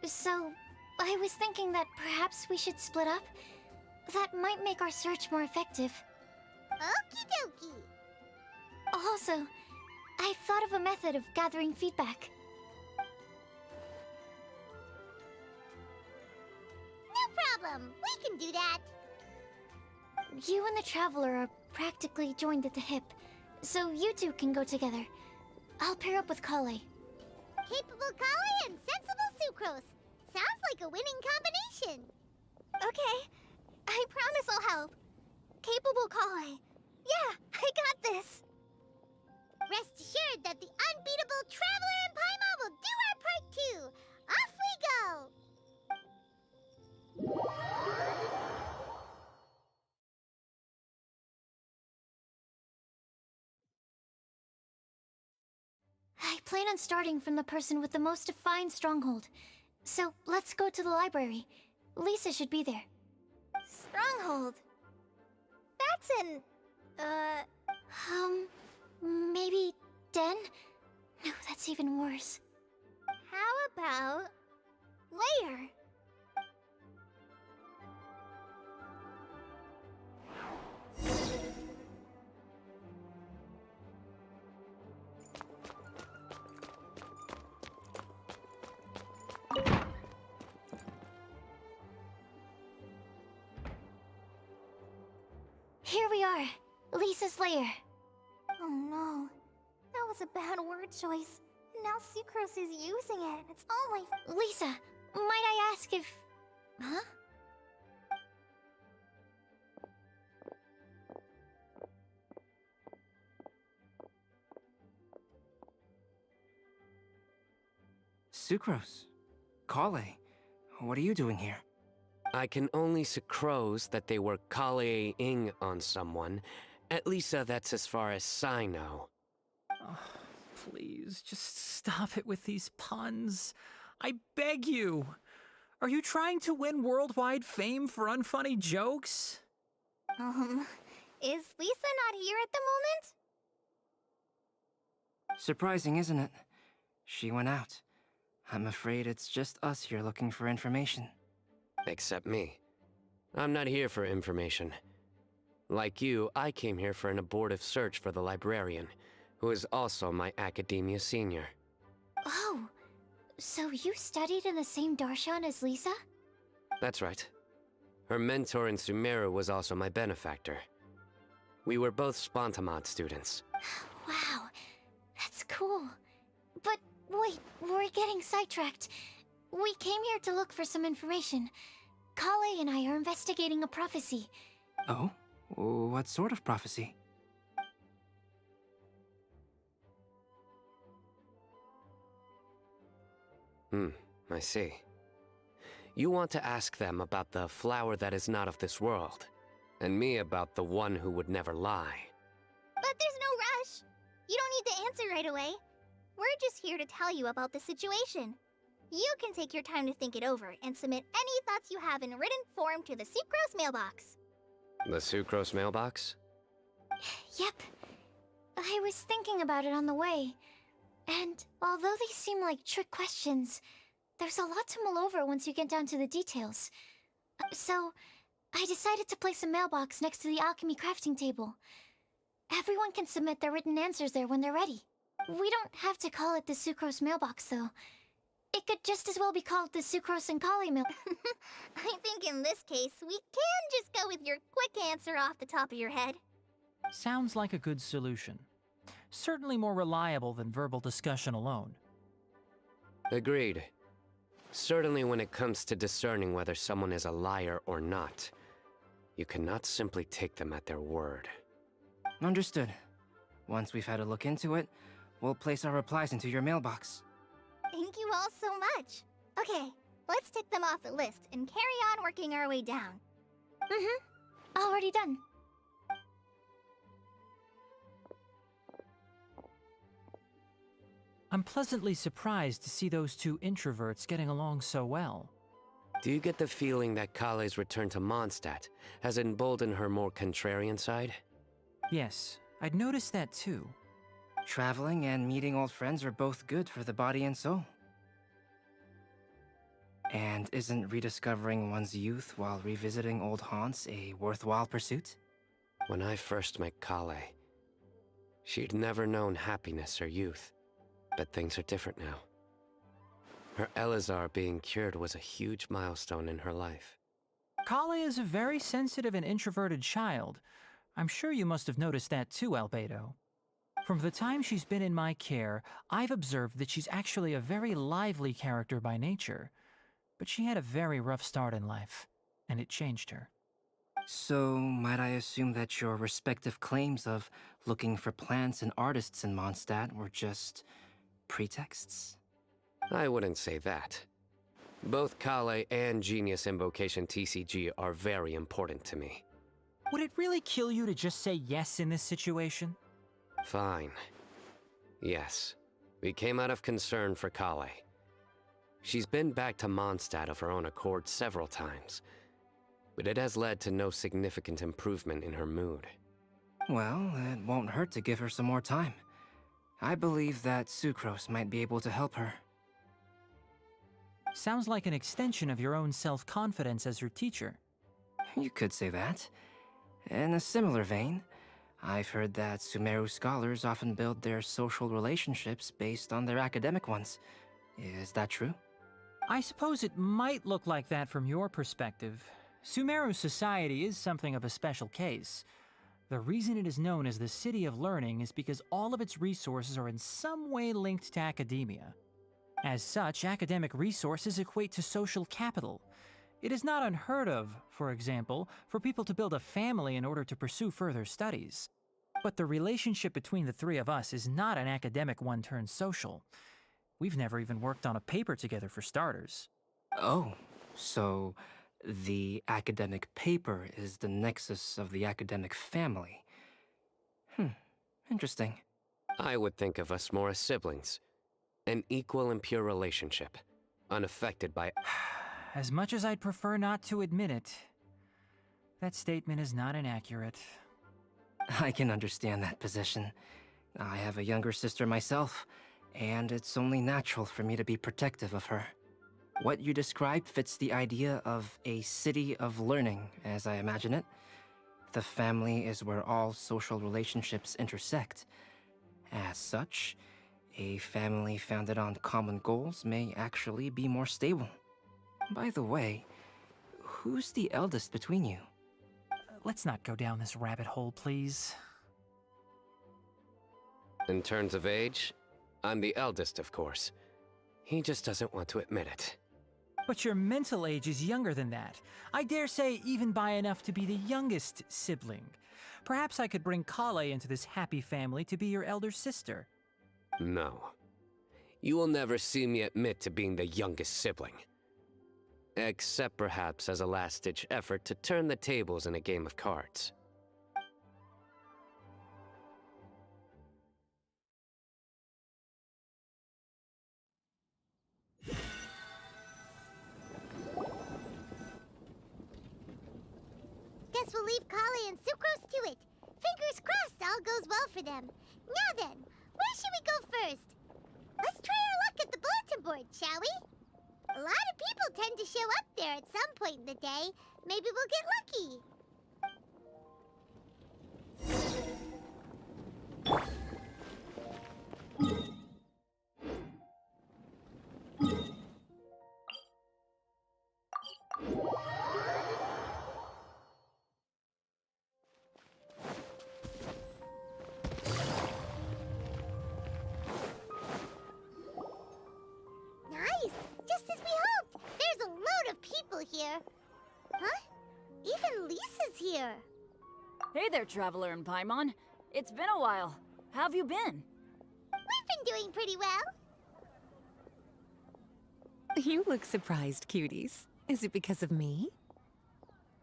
So, I was thinking that perhaps we should split up. That might make our search more effective. Okie dokie. Also, I've thought of a method of gathering feedback. No problem. We can do that. You and the Traveler are practically joined at the hip, so you two can go together. I'll pair up with Kale. Capable Kale and sensible Sucrose. Sounds like a winning combination. Okay. I promise I'll help. Capable Kale. Yeah, I got this. Rest assured that the unbeatable Traveler and Paimon will do our part too. Off we go! I plan on starting from the person with the most defined stronghold. So, let's go to the library. Lisa should be there. Stronghold. That's an... Maybe den? No, that's even worse. How about... lair? Here we are, Lisa's lair. Oh no. That was a bad word choice. Now Sucrose is using it. It's all my... Lisa, might I ask if... Huh? Sucrose. Kale, what are you doing here? I can only sucrose that they were Kale-ing on someone. At least that's as far as I know. Oh, please, just stop it with these puns. I beg you. Are you trying to win worldwide fame for unfunny jokes? Is Lisa not here at the moment? Surprising, isn't it? She went out. I'm afraid it's just us here looking for information. Except me. I'm not here for information. Like you, I came here for an abortive search for the librarian, who is also my academia senior. Oh, so you studied in the same darshan as Lisa? That's right. Her mentor in Sumeru was also my benefactor. We were both Spontamod students. Wow, that's cool. But wait, we're getting sidetracked. We came here to look for some information. Kale and I are investigating a prophecy. Oh? What sort of prophecy? I see. You want to ask them about the flower that is not of this world, and me about the one who would never lie. But there's no rush. You don't need to answer right away. We're just here to tell you about the situation. You can take your time to think it over and submit any thoughts you have in written form to the Sucrose mailbox. The Sucrose mailbox? Yep. I was thinking about it on the way. And although they seem like trick questions, there's a lot to mull over once you get down to the details. So, I decided to place a mailbox next to the alchemy crafting table. Everyone can submit their written answers there when they're ready. We don't have to call it the Sucrose mailbox, though. It could just as well be called the Sucrose and Kale mail. I think in this case, we can just go with your quick answer off the top of your head. Sounds like a good solution. Certainly more reliable than verbal discussion alone. Agreed. Certainly when it comes to discerning whether someone is a liar or not, you cannot simply take them at their word. Understood. Once we've had a look into it, we'll place our replies into your mailbox. Thank you all so much. Okay, let's tick them off the list and carry on working our way down. Already done. I'm pleasantly surprised to see those two introverts getting along so well. Do you get the feeling that Kale's return to Mondstadt has emboldened her more contrarian side? Yes, I'd noticed that too. Traveling and meeting old friends are both good for the body and soul. And isn't rediscovering one's youth while revisiting old haunts a worthwhile pursuit? When I first met Kale, she'd never known happiness or youth. But things are different now. Her Elazar being cured was a huge milestone in her life. Kale is a very sensitive and introverted child. I'm sure you must have noticed that too, Albedo. From the time she's been in my care, I've observed that she's actually a very lively character by nature. But she had a very rough start in life, and it changed her. So, might I assume that your respective claims of looking for plants and artists in Mondstadt were just pretexts? I wouldn't say that. Both Kale and Genius Invocation TCG are very important to me. Would it really kill you to just say yes in this situation? Fine. Yes. We came out of concern for Kale. She's been back to Mondstadt of her own accord several times, but it has led to no significant improvement in her mood. Well, it won't hurt to give her some more time. I believe that Sucrose might be able to help her. Sounds like an extension of your own self-confidence as her teacher. You could say that. In a similar vein, I've heard that Sumeru scholars often build their social relationships based on their academic ones. Is that true? I suppose it might look like that from your perspective. Sumeru society is something of a special case. The reason it is known as the City of Learning is because all of its resources are in some way linked to academia. As such, academic resources equate to social capital. It is not unheard of, for example, for people to build a family in order to pursue further studies. But the relationship between the three of us is not an academic one turned social. We've never even worked on a paper together for starters. Oh, so the academic paper is the nexus of the academic family. Interesting. I would think of us more as siblings. An equal and pure relationship, unaffected by... As much as I'd prefer not to admit it, that statement is not inaccurate. I can understand that position. I have a younger sister myself, and it's only natural for me to be protective of her. What you described fits the idea of a city of learning, as I imagine it. The family is where all social relationships intersect. As such, a family founded on common goals may actually be more stable. By the way, who's the eldest between you? Let's not go down this rabbit hole, please. In terms of age, I'm the eldest, of course. He just doesn't want to admit it. But your mental age is younger than that. I dare say even by enough to be the youngest sibling. Perhaps I could bring Kale into this happy family to be your elder sister. No. You will never see me admit to being the youngest sibling. Except perhaps as a last-ditch effort to turn the tables in a game of cards. Guess we'll leave Kale and Sucrose to it. Fingers crossed all goes well for them. Now then, where should we go first? Let's try our luck at the bulletin board, shall we? A lot of people tend to show up there at some point in the day. Maybe we'll get lucky. Nice! Just as we hoped! There's a load of people here. Huh? Even Lisa's here. Hey there, Traveler in Paimon. It's been a while. How have you been? We've been doing pretty well. You look surprised, cuties. Is it because of me?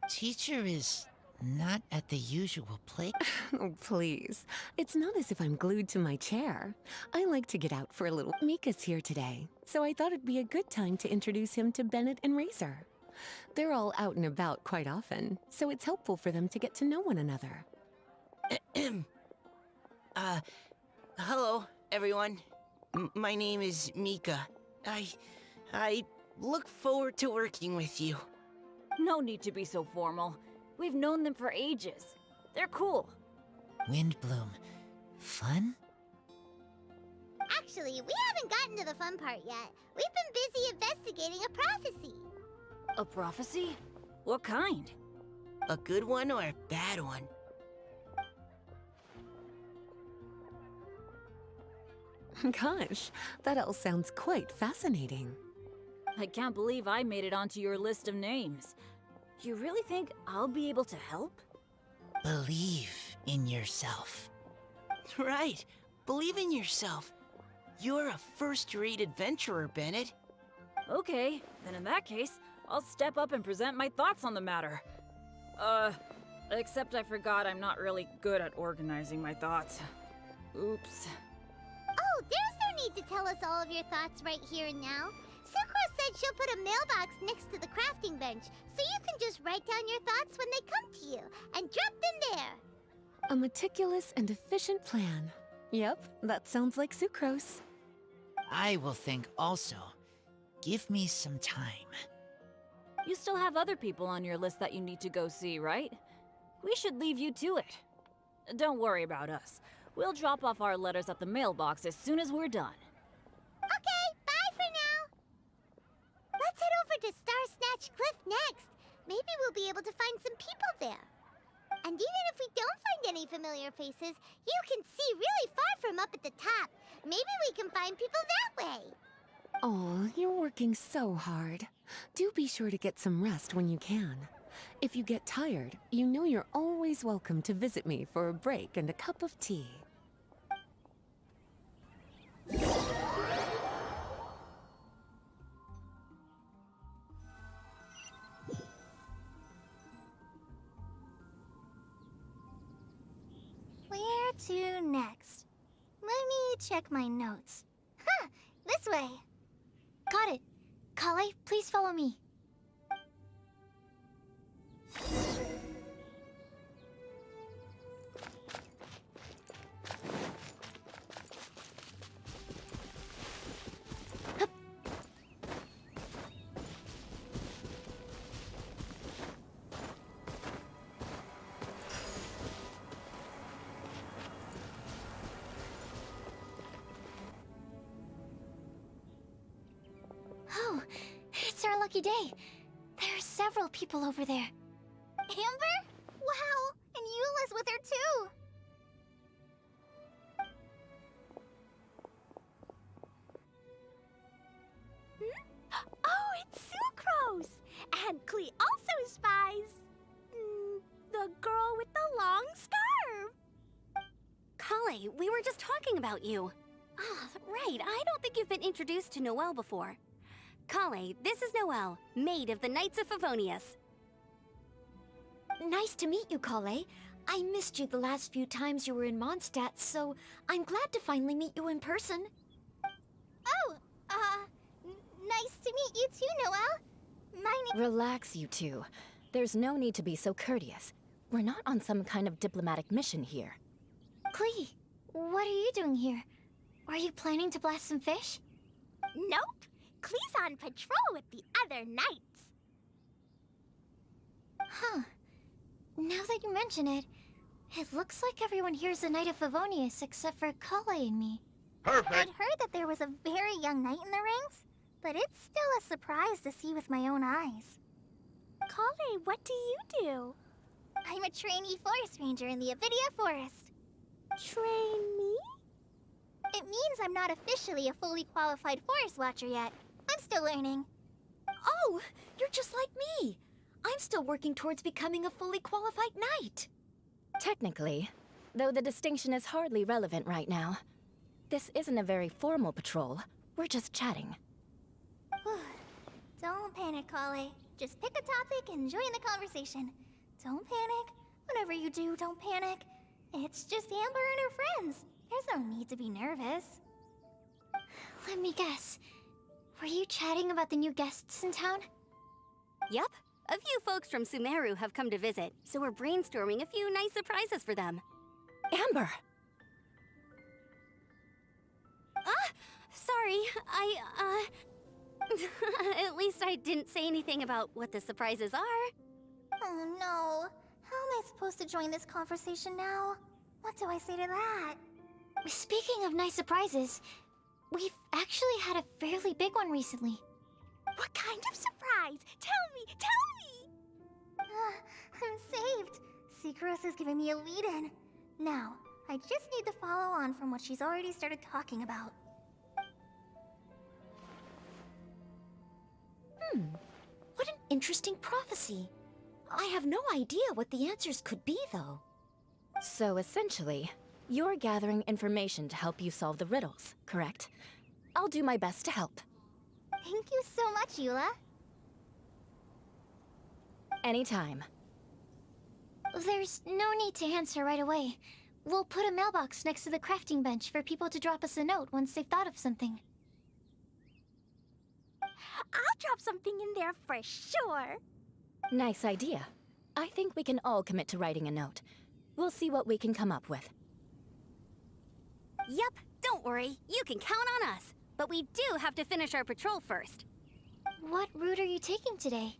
Teacher is not at the usual place. Oh, please. It's not as if I'm glued to my chair. I like to get out for a little. Mika's here today, so I thought it'd be a good time to introduce him to Bennett and Razor. They're all out and about quite often, so it's helpful for them to get to know one another. Hello, everyone. My name is Mika. I look forward to working with you. No need to be so formal. We've known them for ages. They're cool. Windbloom. Fun? Actually, we haven't gotten to the fun part yet. We've been busy investigating a prophecy. A prophecy? What kind? A good one or a bad one? Gosh, that all sounds quite fascinating. I can't believe I made it onto your list of names. You really think I'll be able to help? Believe in yourself. Right. Believe in yourself. You're a first-rate adventurer, Bennett. Okay, then in that case, I'll step up and present my thoughts on the matter. Except I forgot I'm not really good at organizing my thoughts. Oops. Oh, there's no need to tell us all of your thoughts right here and now. Sakura said she'll put a mailbox next to the crafting bench, so you can just write down your thoughts when they come to you, and drop them there. A meticulous and efficient plan. Yep, that sounds like Sucrose. I will think also. Give me some time. You still have other people on your list that you need to go see, right? We should leave you to it. Don't worry about us. We'll drop off our letters at the mailbox as soon as we're done. Okay, bye for now. Let's head over to Star Snatch Cliff next. Maybe we'll be able to find some people there. And even if we don't find any familiar faces, you can see really far from up at the top. Maybe we can find people that way. Oh, you're working so hard. Do be sure to get some rest when you can. If you get tired, you know you're always welcome to visit me for a break and a cup of tea. to next? Let me check my notes. Huh, this way. Got it. Kale, please follow me. Oh, it's our lucky day. There are several people over there. Amber? Wow, and Eula's with her too. Oh, it's Sucrose! And Klee also spies... the girl with the long scarf! Kale, we were just talking about you. Ah, right, I don't think you've been introduced to Noelle before. Kale, this is Noelle, maid of the Knights of Favonius. Nice to meet you, Kale. I missed you the last few times you were in Mondstadt, so I'm glad to finally meet you in person. Oh, nice to meet you too, Noelle. My name... Relax, you two. There's no need to be so courteous. We're not on some kind of diplomatic mission here. Klee, what are you doing here? Are you planning to blast some fish? Nope. Klee's on patrol with the other knights. Huh. Now that you mention it, it looks like everyone here's a Knight of Favonius except for Kale and me. I'd heard that there was a very young knight in the ranks, but it's still a surprise to see with my own eyes. Kale, what do you do? I'm a trainee forest ranger in the Avidia Forest. Trainee? It means I'm not officially a fully qualified forest watcher yet. I'm still learning. Oh, you're just like me. I'm still working towards becoming a fully qualified knight. Technically, though the distinction is hardly relevant right now. This isn't a very formal patrol. We're just chatting. Don't panic, Kale. Just pick a topic and join the conversation. Don't panic. Whatever you do, don't panic. It's just Amber and her friends. There's no need to be nervous. Let me guess. Were you chatting about the new guests in town? Yep. A few folks from Sumeru have come to visit, so we're brainstorming a few nice surprises for them. Amber! Sorry, at least I didn't say anything about what the surprises are. Oh no. How am I supposed to join this conversation now? What do I say to that? Speaking of nice surprises, we've actually had a fairly big one recently. What kind of surprise? Tell me! I'm saved. Sucrose is giving me a lead-in. Now, I just need to follow on from what she's already started talking about. What an interesting prophecy. I have no idea what the answers could be, though. So essentially, you're gathering information to help you solve the riddles, correct? I'll do my best to help. Thank you so much, Eula. Anytime. There's no need to answer right away. We'll put a mailbox next to the crafting bench for people to drop us a note once they've thought of something. I'll drop something in there for sure. Nice idea. I think we can all commit to writing a note. We'll see what we can come up with. Yep, don't worry. You can count on us. But we do have to finish our patrol first. What route are you taking today?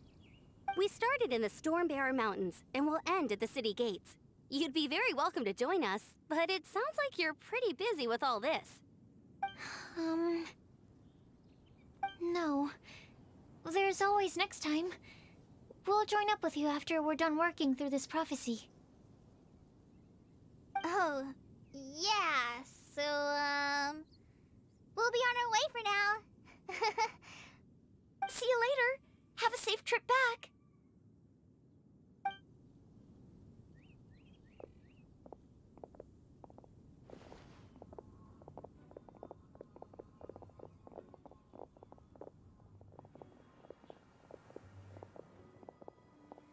We started in the Stormbearer Mountains, and we'll end at the city gates. You'd be very welcome to join us, but it sounds like you're pretty busy with all this. No. There's always next time. We'll join up with you after we're done working through this prophecy. Oh, yeah, so, we'll be on our way for now. See you later. Have a safe trip back.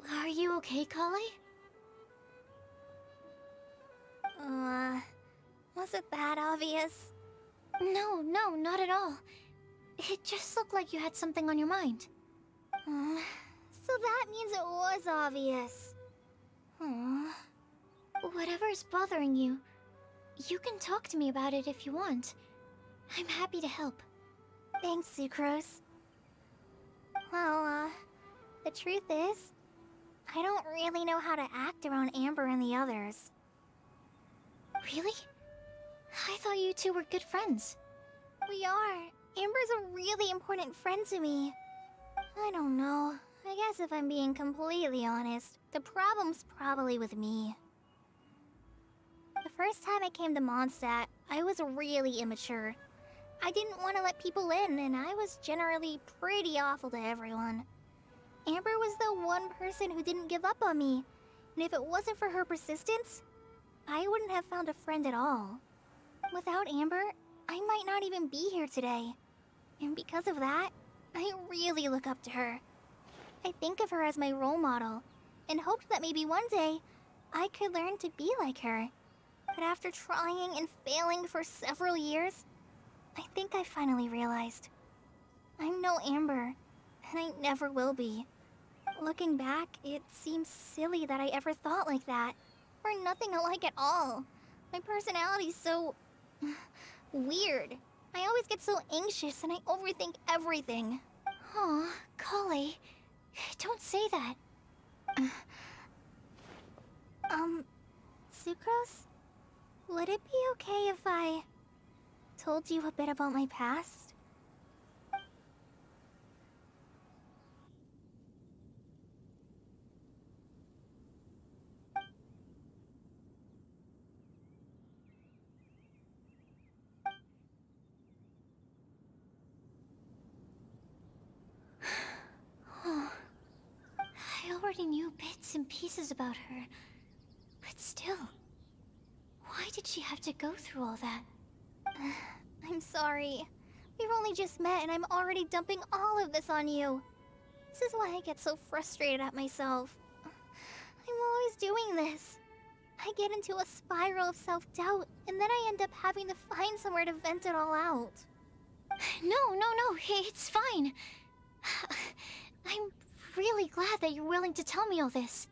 Are you okay, Kale? Was it that obvious? No, not at all. It just looked like you had something on your mind. So that means it was obvious. Whatever's bothering you, you can talk to me about it if you want. I'm happy to help. Thanks, Sucrose. Well, the truth is, I don't really know how to act around Amber and the others. Really? I thought you two were good friends. We are. Amber's a really important friend to me. I don't know. I guess if I'm being completely honest, the problem's probably with me. The first time I came to Mondstadt, I was really immature. I didn't want to let people in, and I was generally pretty awful to everyone. Amber was the one person who didn't give up on me, and if it wasn't for her persistence, I wouldn't have found a friend at all. Without Amber, I might not even be here today. And because of that, I really look up to her. I think of her as my role model, and hoped that maybe one day, I could learn to be like her. But after trying and failing for several years, I think I finally realized. I'm no Amber, and I never will be. Looking back, it seems silly that I ever thought like that. We're nothing alike at all. My personality's so... weird. I always get so anxious and I overthink everything. Aw, Kale, don't say that. Sucrose? Would it be okay if I told you a bit about my past? I already knew bits and pieces about her, but still, why did she have to go through all that? I'm sorry. We've only just met and I'm already dumping all of this on you. This is why I get so frustrated at myself. I'm always doing this. I get into a spiral of self-doubt, and then I end up having to find somewhere to vent it all out. No, it's fine. I'm really glad that you're willing to tell me all this.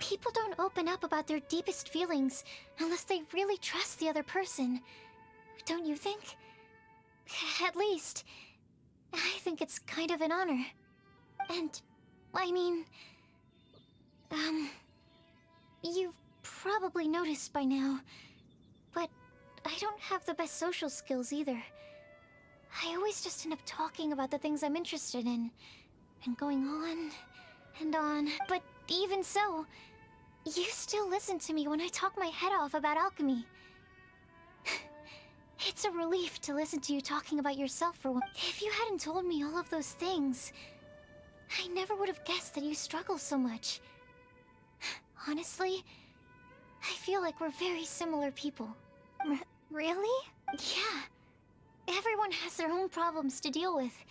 People don't open up about their deepest feelings unless they really trust the other person. Don't you think? At least, I think it's kind of an honor. And, I mean... You've probably noticed by now, but I don't have the best social skills either. I always just end up talking about the things I'm interested in, and going on and on. But even so, you still listen to me when I talk my head off about alchemy. It's a relief to listen to you talking about yourself for once. If you hadn't told me all of those things, I never would have guessed that you struggle so much. Honestly, I feel like we're very similar people. Really? Yeah. Everyone has their own problems to deal with.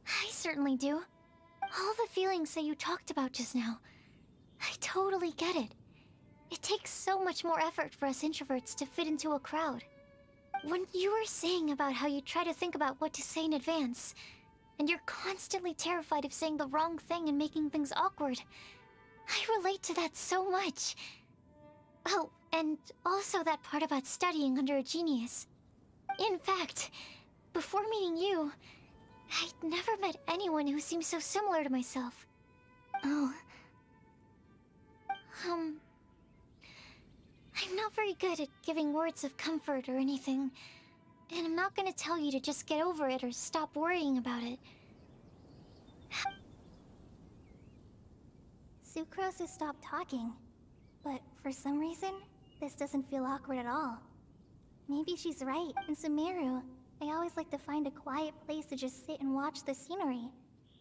I certainly do. All the feelings that you talked about just now, I totally get it. It takes so much more effort for us introverts to fit into a crowd. When you were saying about how you try to think about what to say in advance, and you're constantly terrified of saying the wrong thing and making things awkward, I relate to that so much. Oh, and also that part about studying under a genius. In fact, before meeting you, I'd never met anyone who seemed so similar to myself. Oh. I'm not very good at giving words of comfort or anything, and I'm not gonna tell you to just get over it or stop worrying about it. Sucrose has stopped talking, but for some reason, this doesn't feel awkward at all. Maybe she's right. In Sumeru, I always like to find a quiet place to just sit and watch the scenery,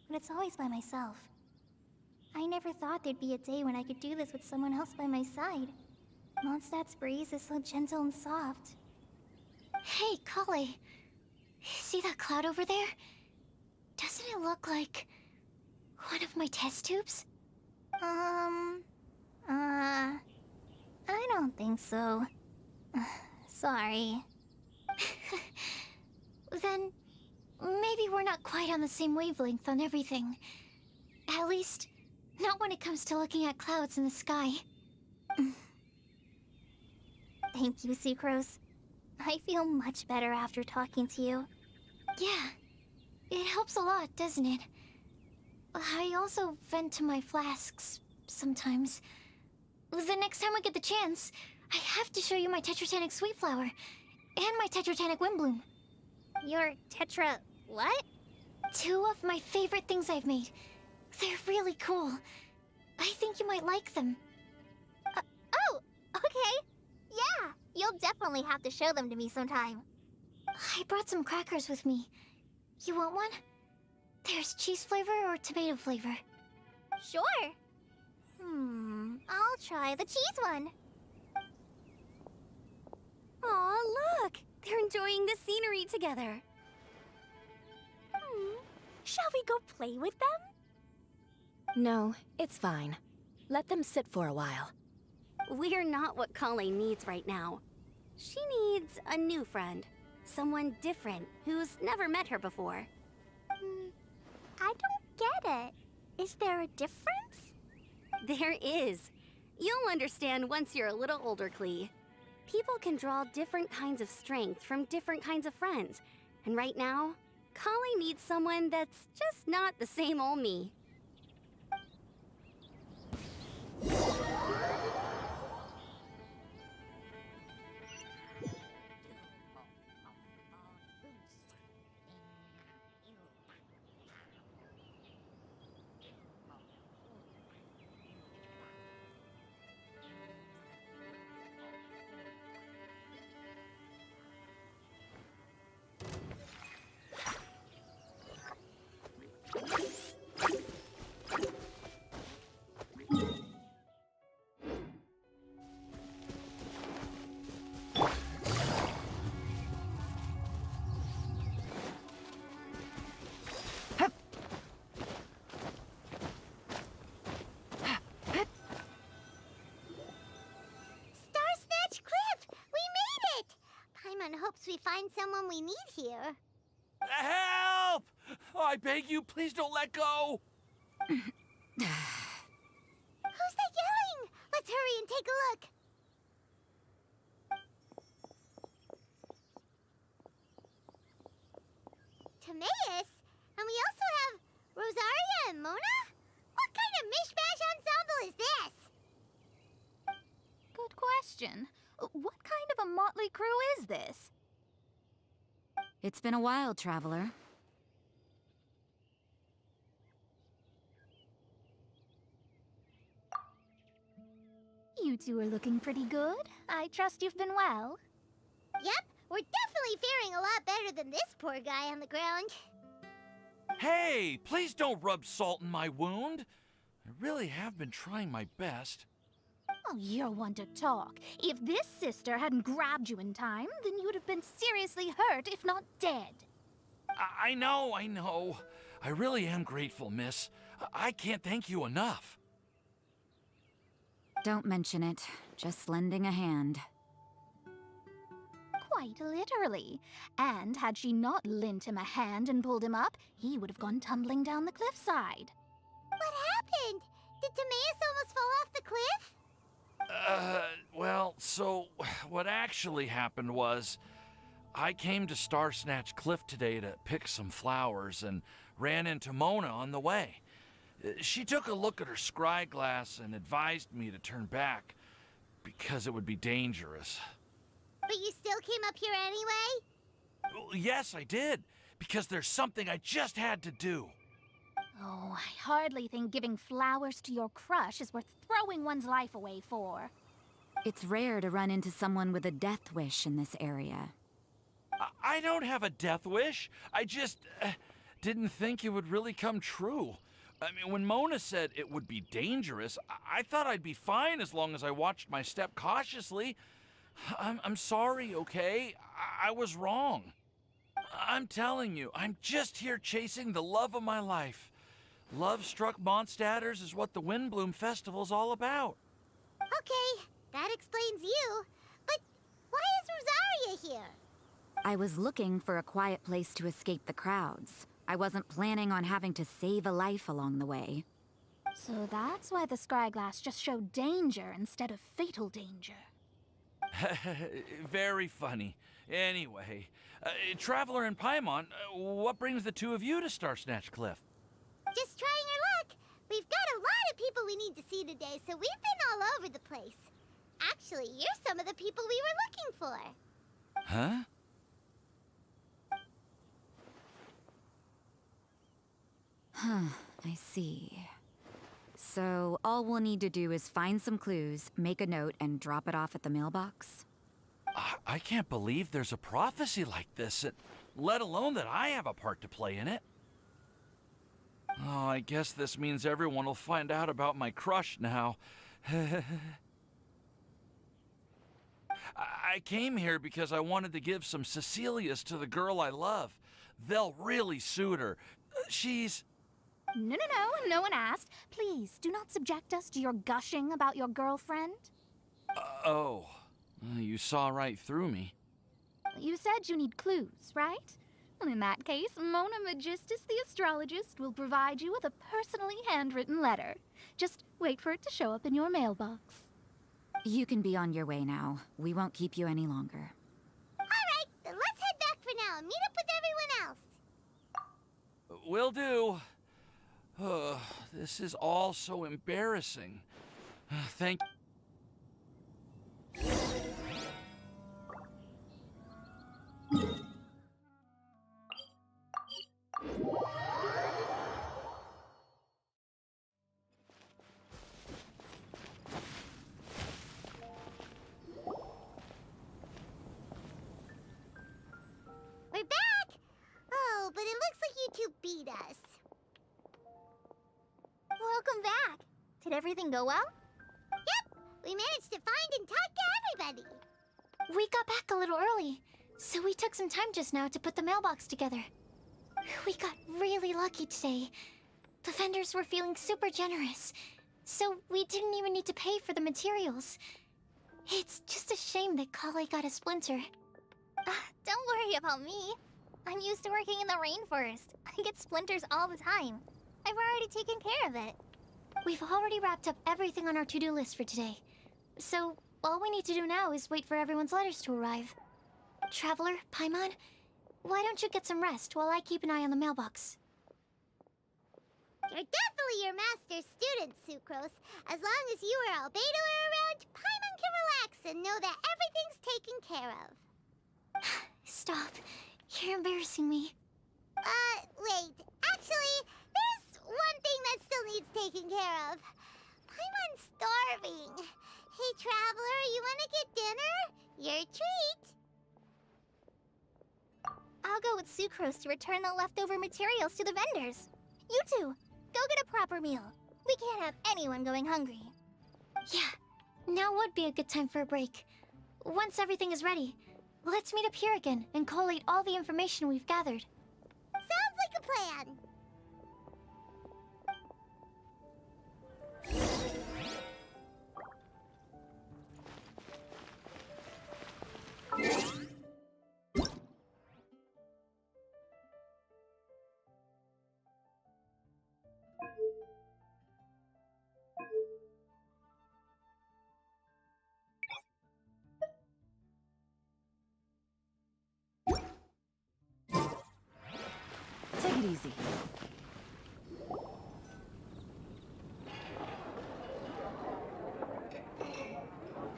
but it's always by myself. I never thought there'd be a day when I could do this with someone else by my side. Mondstadt's breeze is so gentle and soft. Hey, Kale. See that cloud over there? Doesn't it look like one of my test tubes? I don't think so. Sorry. Then maybe we're not quite on the same wavelength on everything. At least, not when it comes to looking at clouds in the sky. Thank you, Sucrose. I feel much better after talking to you. Yeah, it helps a lot, doesn't it? I also vent to my flasks sometimes. The next time we get the chance, I have to show you my Tetratanic Sweet Flower and my Tetratanic Windbloom. Your Tetra... what? 2 of my favorite things I've made. They're really cool. I think you might like them. Oh, okay. Yeah, you'll definitely have to show them to me sometime. I brought some crackers with me. You want one? There's cheese flavor or tomato flavor. Sure. I'll try the cheese one. Aw, look! They're enjoying the scenery together. Shall we go play with them? No, it's fine. Let them sit for a while. We're not what Colleen needs right now. She needs a new friend. Someone different who's never met her before. I don't get it. Is there a difference? There is. You'll understand once you're a little older, Klee. People can draw different kinds of strength from different kinds of friends. And right now, Colleen needs someone that's just not the same old me. Hopes we find someone we need here. Help! I beg you, please don't let go! Who's that yelling? Let's hurry and take a look. Timaeus? And we also have Rosaria and Mona? What kind of mishmash ensemble is this? Good question. What kind of a motley crew is this? It's been a while, Traveler. You two are looking pretty good. I trust you've been well. Yep, we're definitely faring a lot better than this poor guy on the ground. Hey, please don't rub salt in my wound. I really have been trying my best. Oh, you're one to talk. If this sister hadn't grabbed you in time, then you would have been seriously hurt, if not dead. I know. I really am grateful, miss. I can't thank you enough. Don't mention it. Just lending a hand. Quite literally. And had she not lent him a hand and pulled him up, he would have gone tumbling down the cliffside. What happened? Did Timaeus almost fall off the cliff? Well, so what actually happened was I came to Star Snatch Cliff today to pick some flowers and ran into Mona on the way. She took a look at her scry glass and advised me to turn back because it would be dangerous. But you still came up here anyway? Well, yes, I did, because there's something I just had to do. Oh, I hardly think giving flowers to your crush is worth throwing one's life away for. It's rare to run into someone with a death wish in this area. I don't have a death wish. I just didn't think it would really come true. I mean, when Mona said it would be dangerous, I thought I'd be fine as long as I watched my step cautiously. I'm sorry, okay? I was wrong. I'm telling you, I'm just here chasing the love of my life. Love-struck Mondstadters is what the Windbloom Festival's all about. Okay, that explains you. But why is here? I was looking for a quiet place to escape the crowds. I wasn't planning on having to save a life along the way. So that's why the scryglass just showed danger instead of fatal danger. Very funny. Anyway, Traveler and Paimon, what brings the two of you to Star Snatch Cliff? Just trying our luck. We've got a lot of people we need to see today, so we've been all over the place. Actually, you're some of the people we were looking for. Huh? I see. So all we'll need to do is find some clues, make a note, and drop it off at the mailbox? I can't believe there's a prophecy like this, let alone that I have a part to play in it. Oh, I guess this means everyone will find out about my crush now. I came here because I wanted to give some Cecilias to the girl I love. They'll really suit her. She's... No one asked. Please, do not subject us to your gushing about your girlfriend. Oh, you saw right through me. You said you need clues, right? Well, in that case, Mona Magistus the astrologist will provide you with a personally handwritten letter. Just wait for it to show up in your mailbox. You can be on your way now. We won't keep you any longer. All right, then let's head back for now and meet up with everyone else. Will do. This is all so embarrassing. Thank... We're back! Oh, but it looks like you two beat us. Welcome back. Did everything go well? Yep, we managed to find and talk to everybody. We got back a little early, so we took some time just now to put the mailbox together. We got really lucky today. The vendors were feeling super generous, so we didn't even need to pay for the materials. It's just a shame that Kale got a splinter. Don't worry about me. I'm used to working in the rainforest. I get splinters all the time. I've already taken care of it. We've already wrapped up everything on our to-do list for today. So, all we need to do now is wait for everyone's letters to arrive. Traveler, Paimon, why don't you get some rest while I keep an eye on the mailbox? You're definitely your master's student, Sucrose. As long as you or Albedo are around, Paimon can relax and know that everything's taken care of. Stop. You're embarrassing me. Wait. Actually, there's one thing that still needs taking care of. Paimon's starving. Hey, Traveler, you wanna get dinner? Your treat. I'll go with Sucrose to return the leftover materials to the vendors. You two, go get a proper meal. We can't have anyone going hungry. Yeah, now would be a good time for a break. Once everything is ready, let's meet up here again and collate all the information we've gathered. Sounds like a plan. Take it easy.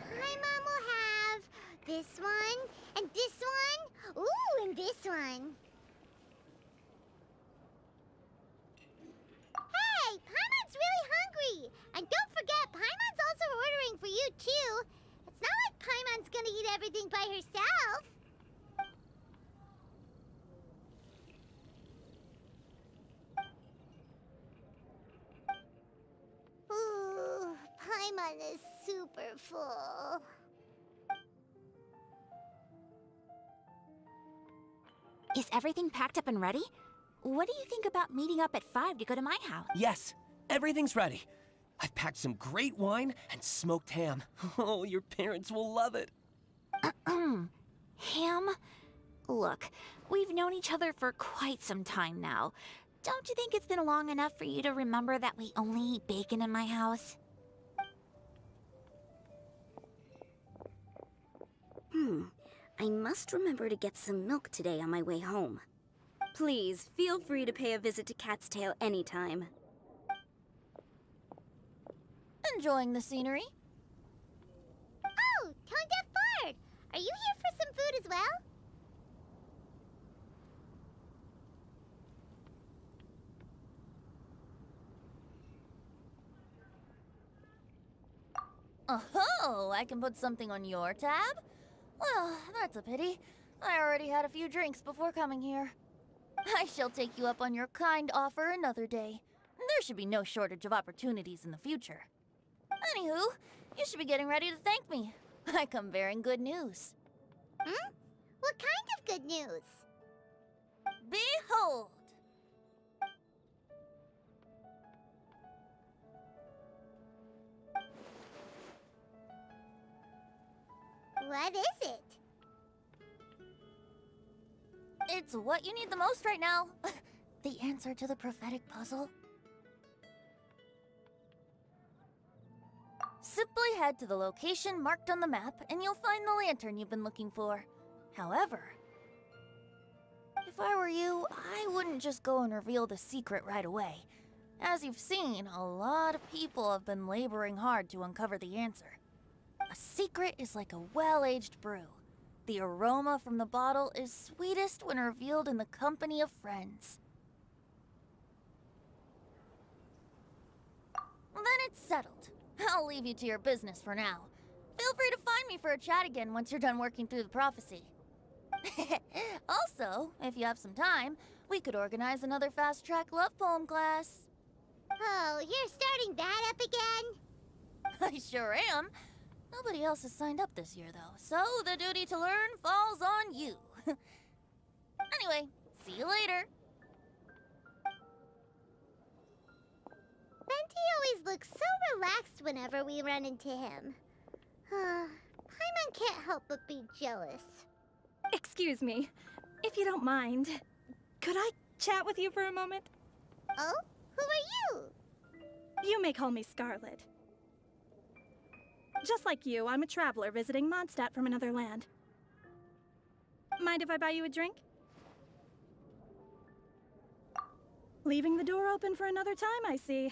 Paimon will have this one, and this one, ooh, and this one. Hey, Paimon's really hungry! And don't forget, Paimon's also ordering for you, too. It's not like Paimon's gonna eat everything by herself. Ooh, Paimon is super full. Is everything packed up and ready? What do you think about meeting up at 5 to go to my house? Yes, everything's ready. I've packed some great wine and smoked ham. Oh, your parents will love it. Ham? Look, we've known each other for quite some time now. Don't you think it's been long enough for you to remember that we only eat bacon in my house? I must remember to get some milk today on my way home. Please, feel free to pay a visit to Cat's Tail anytime. Enjoying the scenery? Oh, Tone Deaf Bard! Are you here for some food as well? Oh, I can put something on your tab? Well, that's a pity. I already had a few drinks before coming here. I shall take you up on your kind offer another day. There should be no shortage of opportunities in the future. Anywho, you should be getting ready to thank me. I come bearing good news. What kind of good news? Behold! What is it? It's what you need the most right now. The answer to the prophetic puzzle. Simply head to the location marked on the map and you'll find the lantern you've been looking for. However, if I were you, I wouldn't just go and reveal the secret right away. As you've seen, a lot of people have been laboring hard to uncover the answer. A secret is like a well-aged brew. The aroma from the bottle is sweetest when revealed in the company of friends. Then it's settled. I'll leave you to your business for now. Feel free to find me for a chat again once you're done working through the prophecy. Also, if you have some time, we could organize another fast-track love poem class. Oh, you're starting that up again? I sure am. Nobody else has signed up this year, though, so the duty to learn falls on you. Anyway, see you later. Venti always looks so relaxed whenever we run into him. Paimon can't help but be jealous. Excuse me, if you don't mind, could I chat with you for a moment? Oh? Who are you? You may call me Scarlet. Just like you, I'm a traveler visiting Mondstadt from another land. Mind if I buy you a drink? Leaving the door open for another time, I see.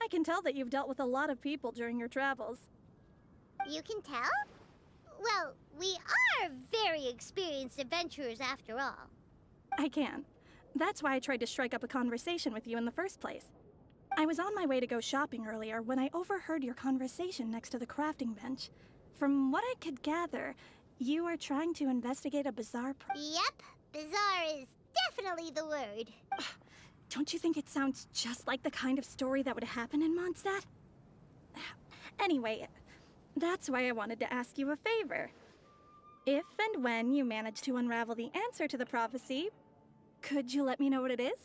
I can tell that you've dealt with a lot of people during your travels. You can tell? Well, we are very experienced adventurers after all. I can. That's why I tried to strike up a conversation with you in the first place. I was on my way to go shopping earlier when I overheard your conversation next to the crafting bench. From what I could gather, you are trying to investigate a bizarre Yep, bizarre is definitely the word. Don't you think it sounds just like the kind of story that would happen in Mondstadt? Anyway, that's why I wanted to ask you a favor. If and when you manage to unravel the answer to the prophecy, could you let me know what it is?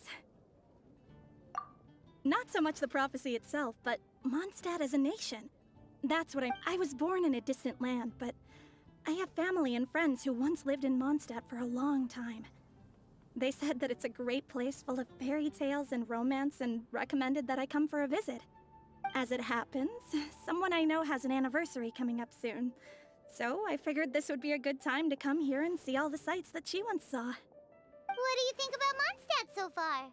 Not so much the prophecy itself, but Mondstadt as a nation. That's what I was born in a distant land, but I have family and friends who once lived in Mondstadt for a long time. They said that it's a great place full of fairy tales and romance and recommended that I come for a visit. As it happens, someone I know has an anniversary coming up soon. So I figured this would be a good time to come here and see all the sights that she once saw. What do you think about Mondstadt so far?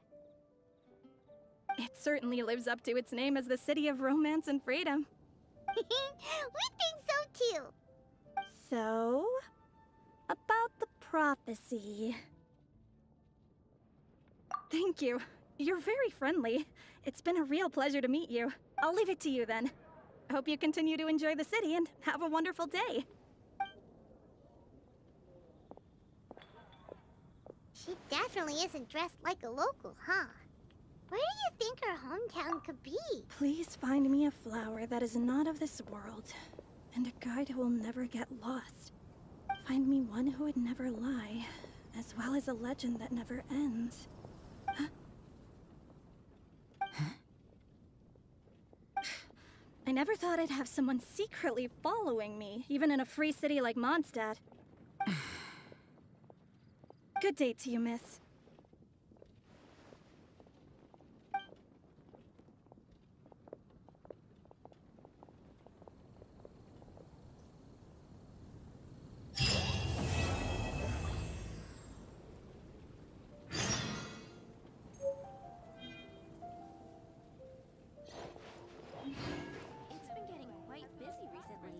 It certainly lives up to its name as the city of romance and freedom. We think so too. So, about the prophecy. Thank you. You're very friendly. It's been a real pleasure to meet you. I'll leave it to you then. Hope you continue to enjoy the city and have a wonderful day. She definitely isn't dressed like a local, huh? Where do you think her hometown could be? Please find me a flower that is not of this world, and a guide who will never get lost. Find me one who would never lie, as well as a legend that never ends. Huh? I never thought I'd have someone secretly following me, even in a free city like Mondstadt. Good day to you, miss. It's been getting quite busy recently.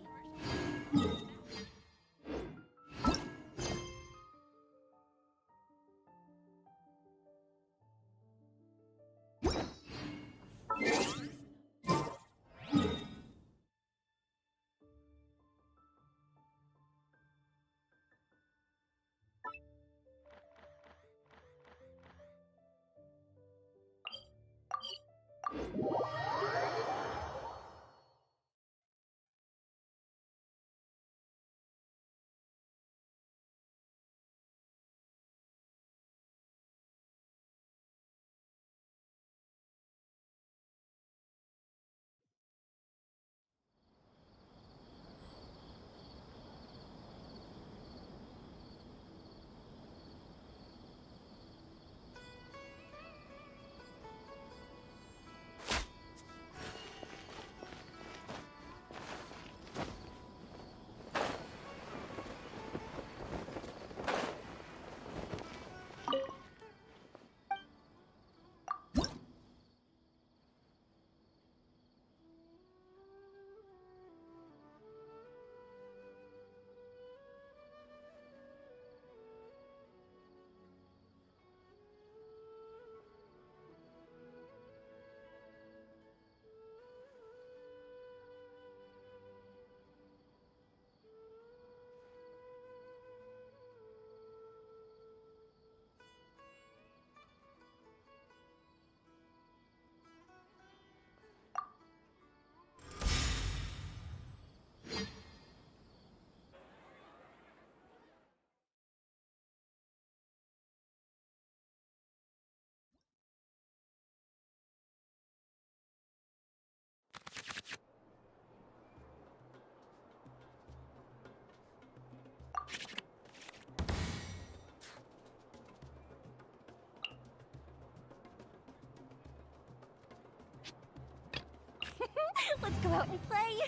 Let's go out and play.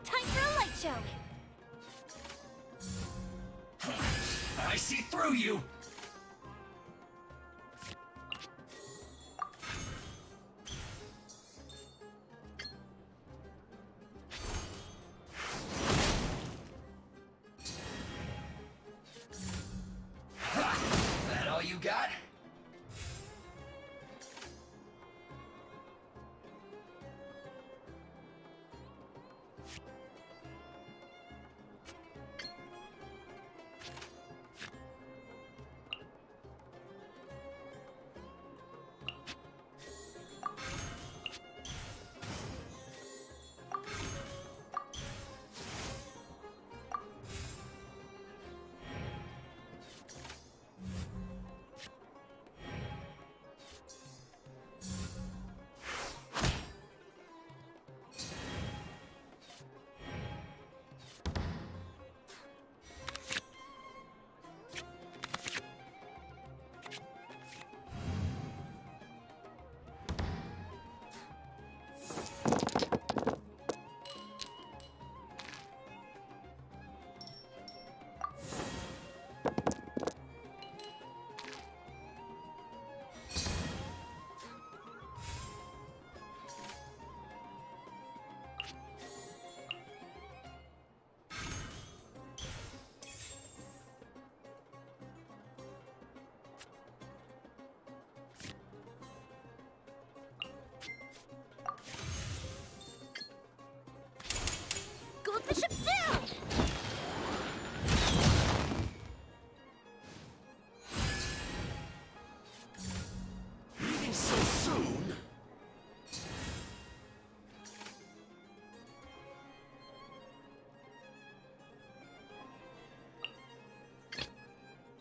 Time for a light show. I see through you! That all you got?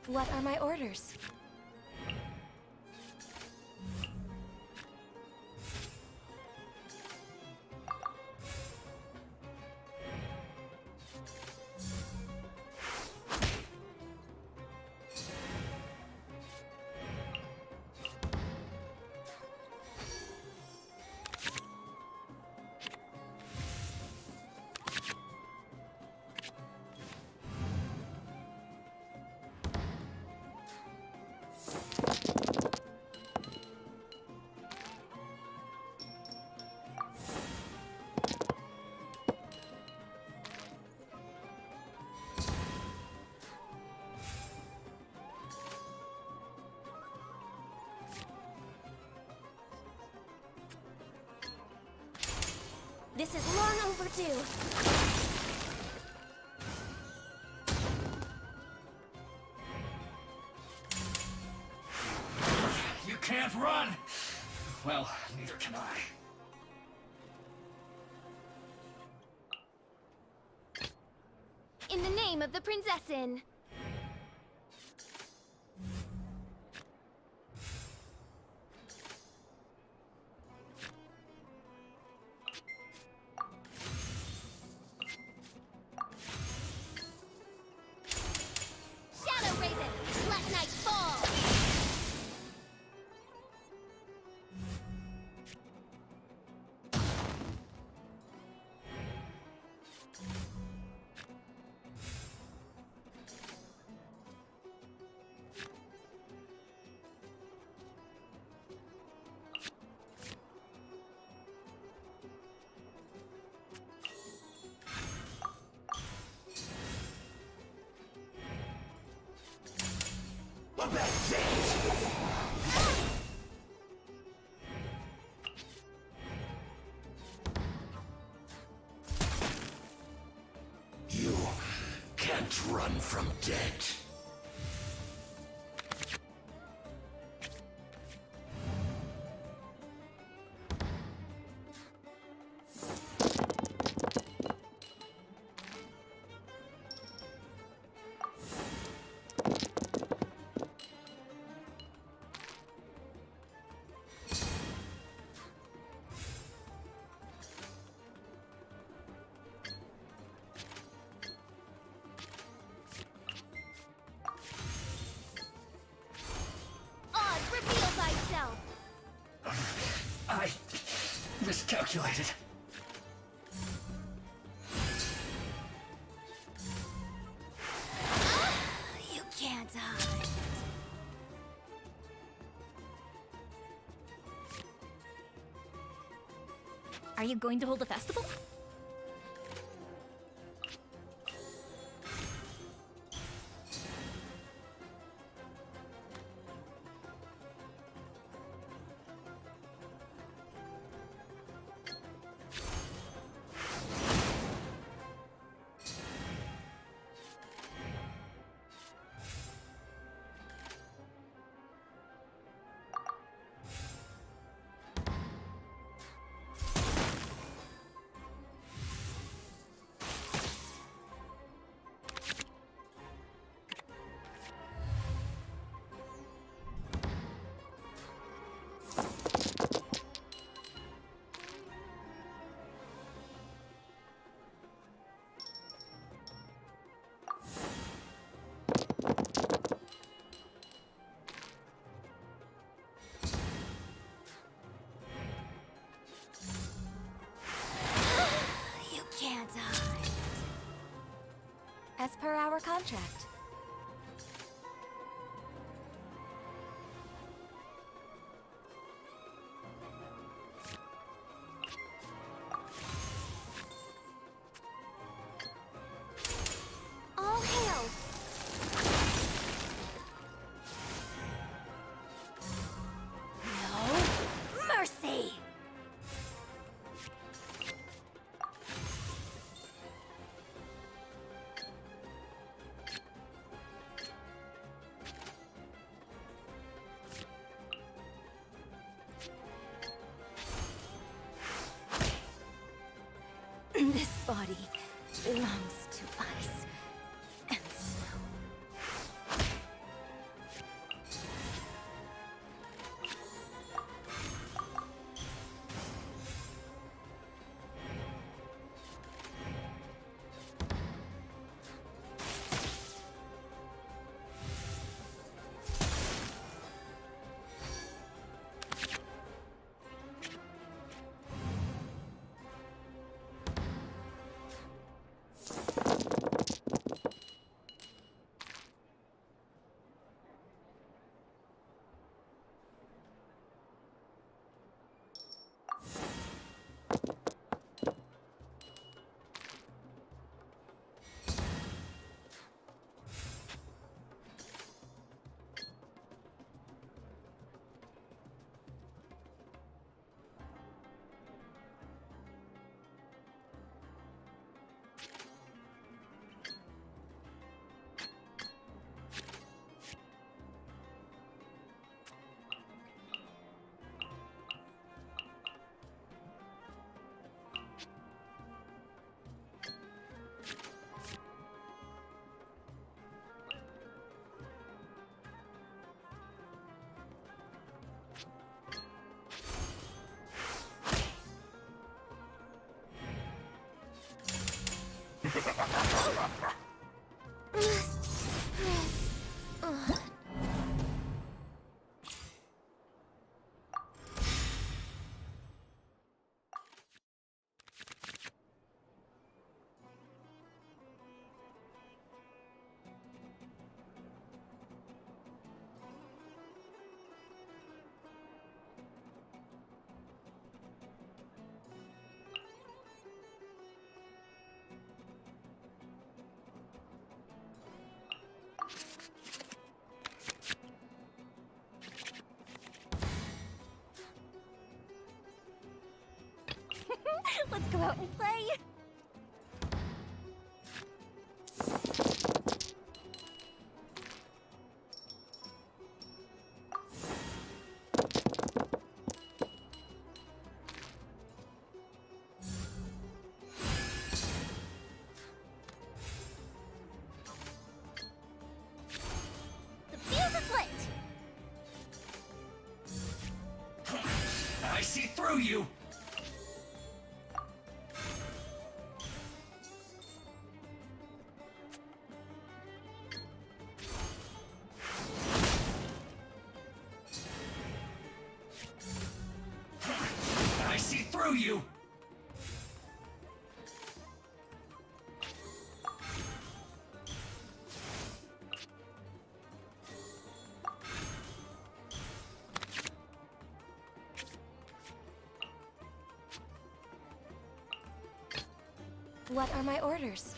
What are my orders? This is long overdue. You can't run! Well, neither can I. In the name of the Prinzessin. Shadow Raven, let night fall! You can't run from dead. Oz, reveal thyself! I miscalculated. You can't hide. Are you going to hold a festival? You can't hide. As per our contract. All hail! No mercy! This body belongs to ice and snow. The fuse is lit! I see through you! I see through you! What are my orders?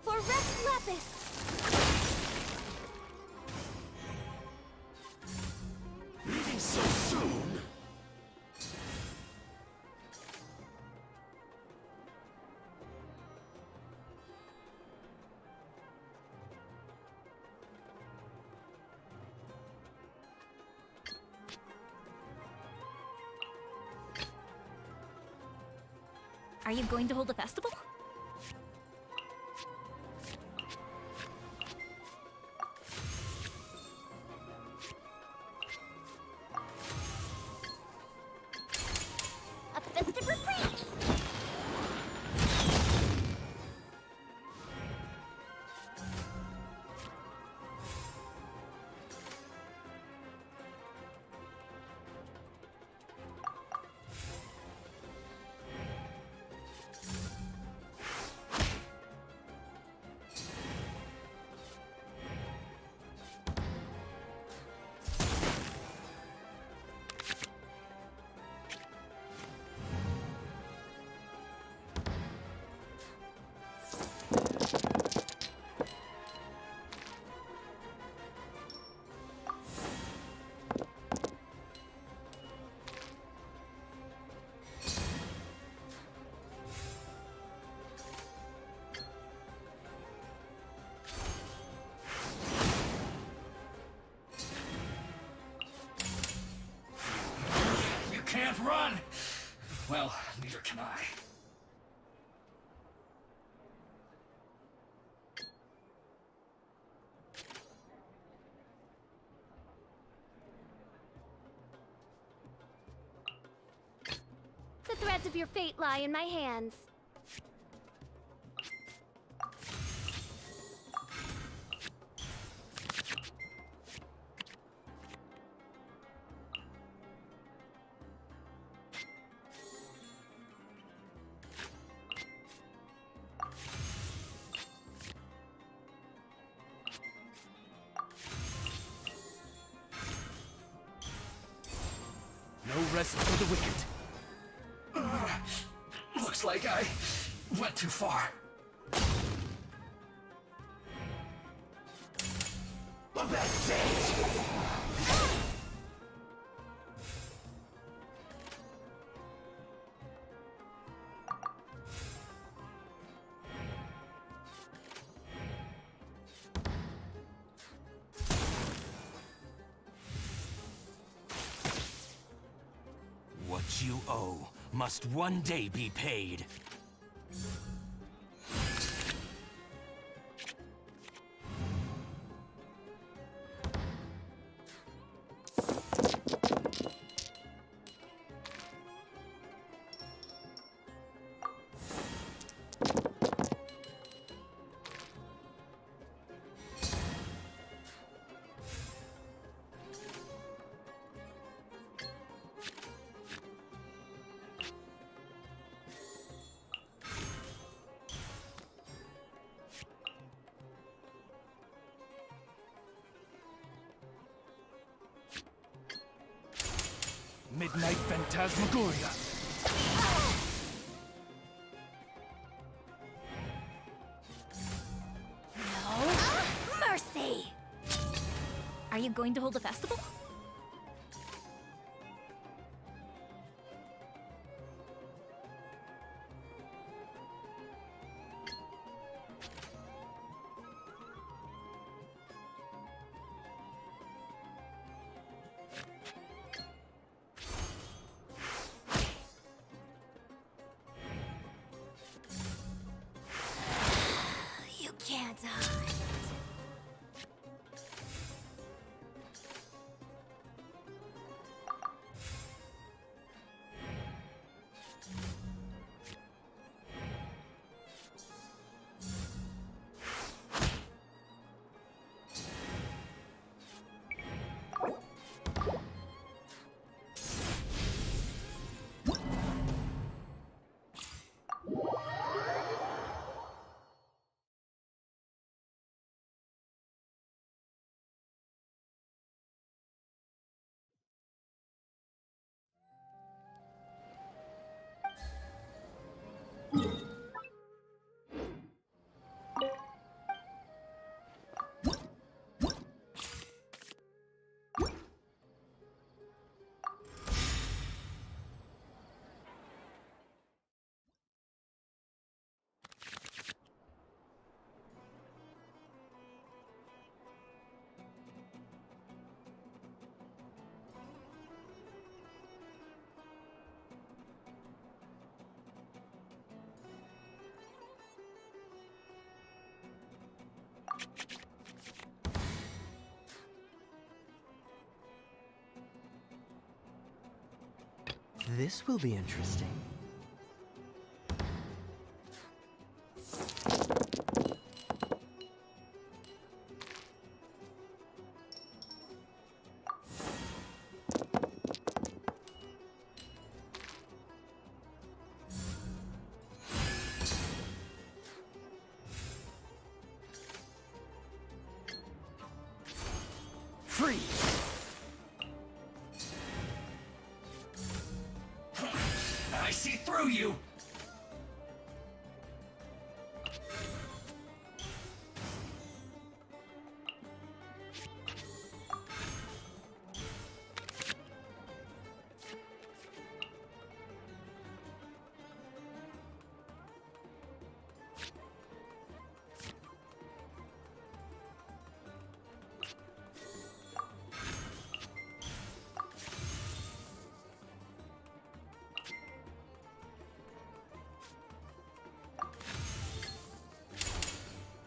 For Rex Lapis! Leaving so soon? Are you going to hold a festival? A festive reprise! Can't run! Well, neither can I. The threads of your fate lie in my hands. No rest for the wicked. Looks like I went too far. A bad day! What you owe must one day be paid. Midnight Phantasmagoria. No mercy! Are you going to hold a festival? You can't hide. This will be interesting. Freeze! I see through you!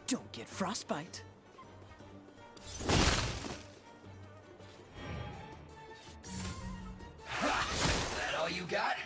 Don't get frostbite. That all you got?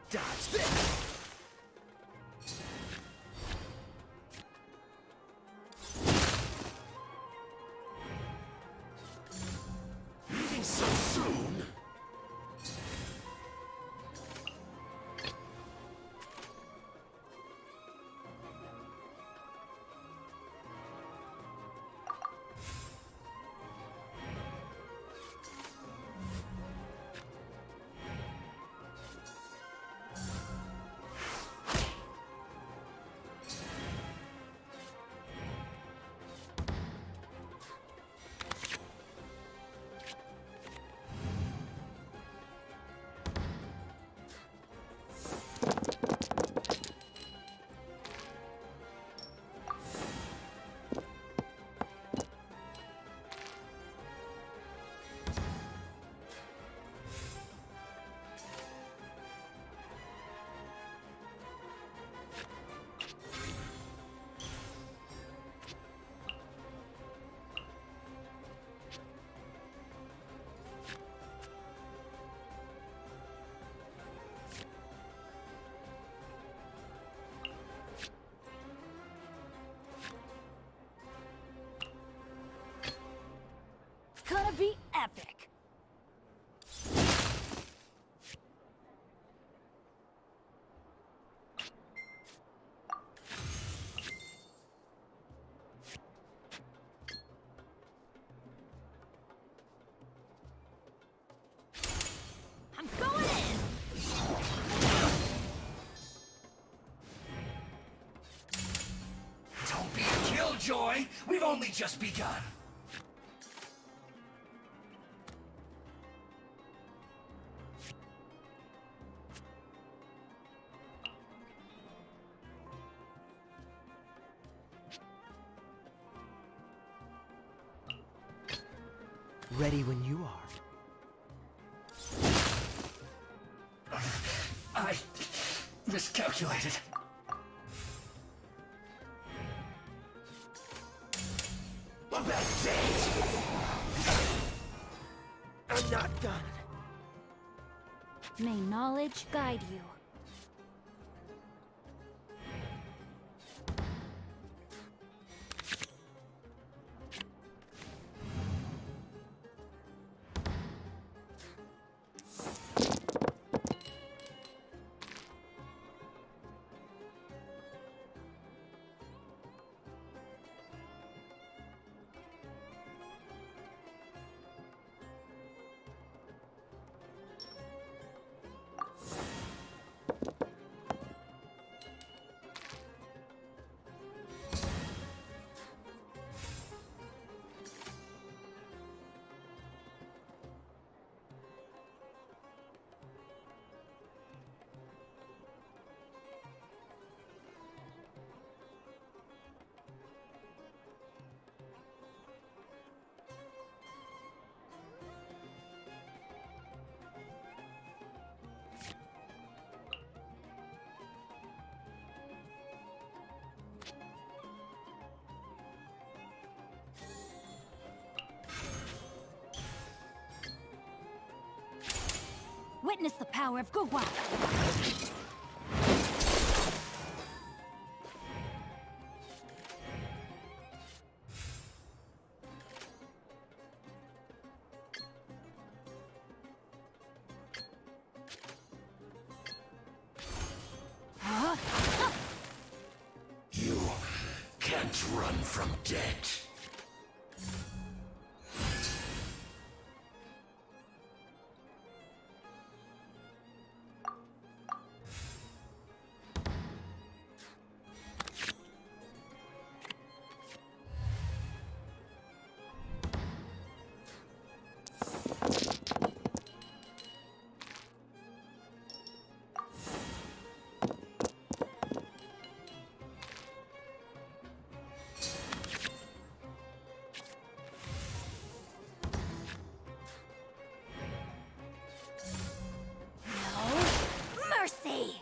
Dodge this! Leaving so soon? boy. We've only just begun. Ready when you are. I miscalculated. A bad day. I'm not done. May knowledge guide you. Witness the power of Guhua! You can't run from death. Mercy!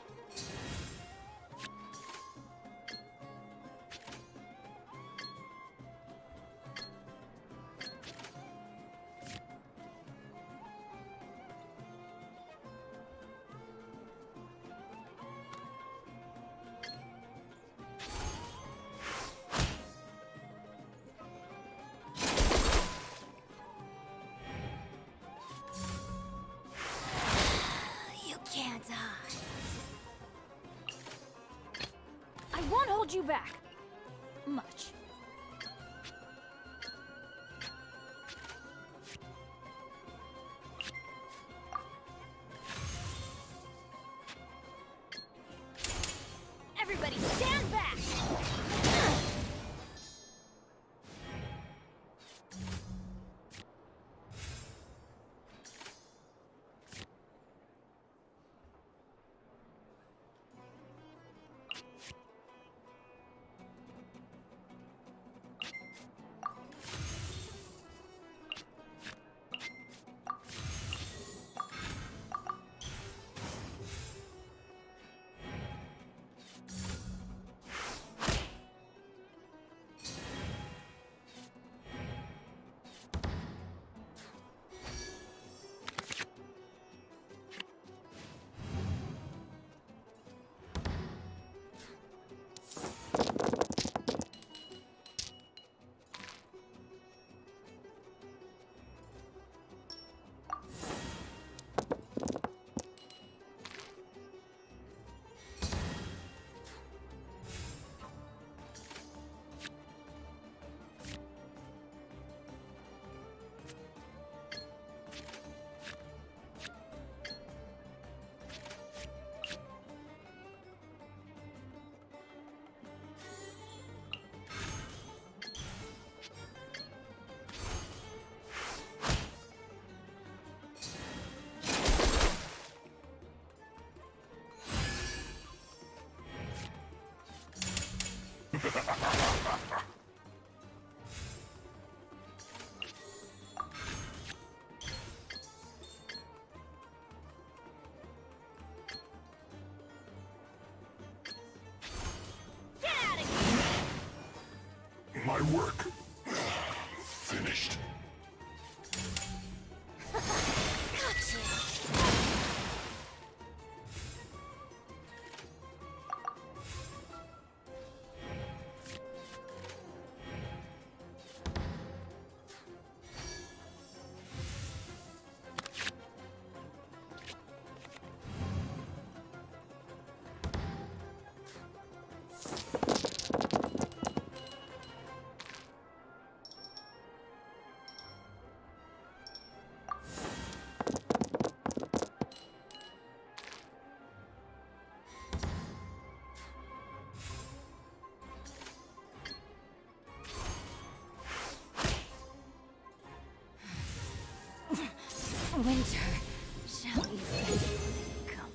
You can't hide. I won't hold you back. Much. Everybody stand back! work. Finished. Winter, shall you come?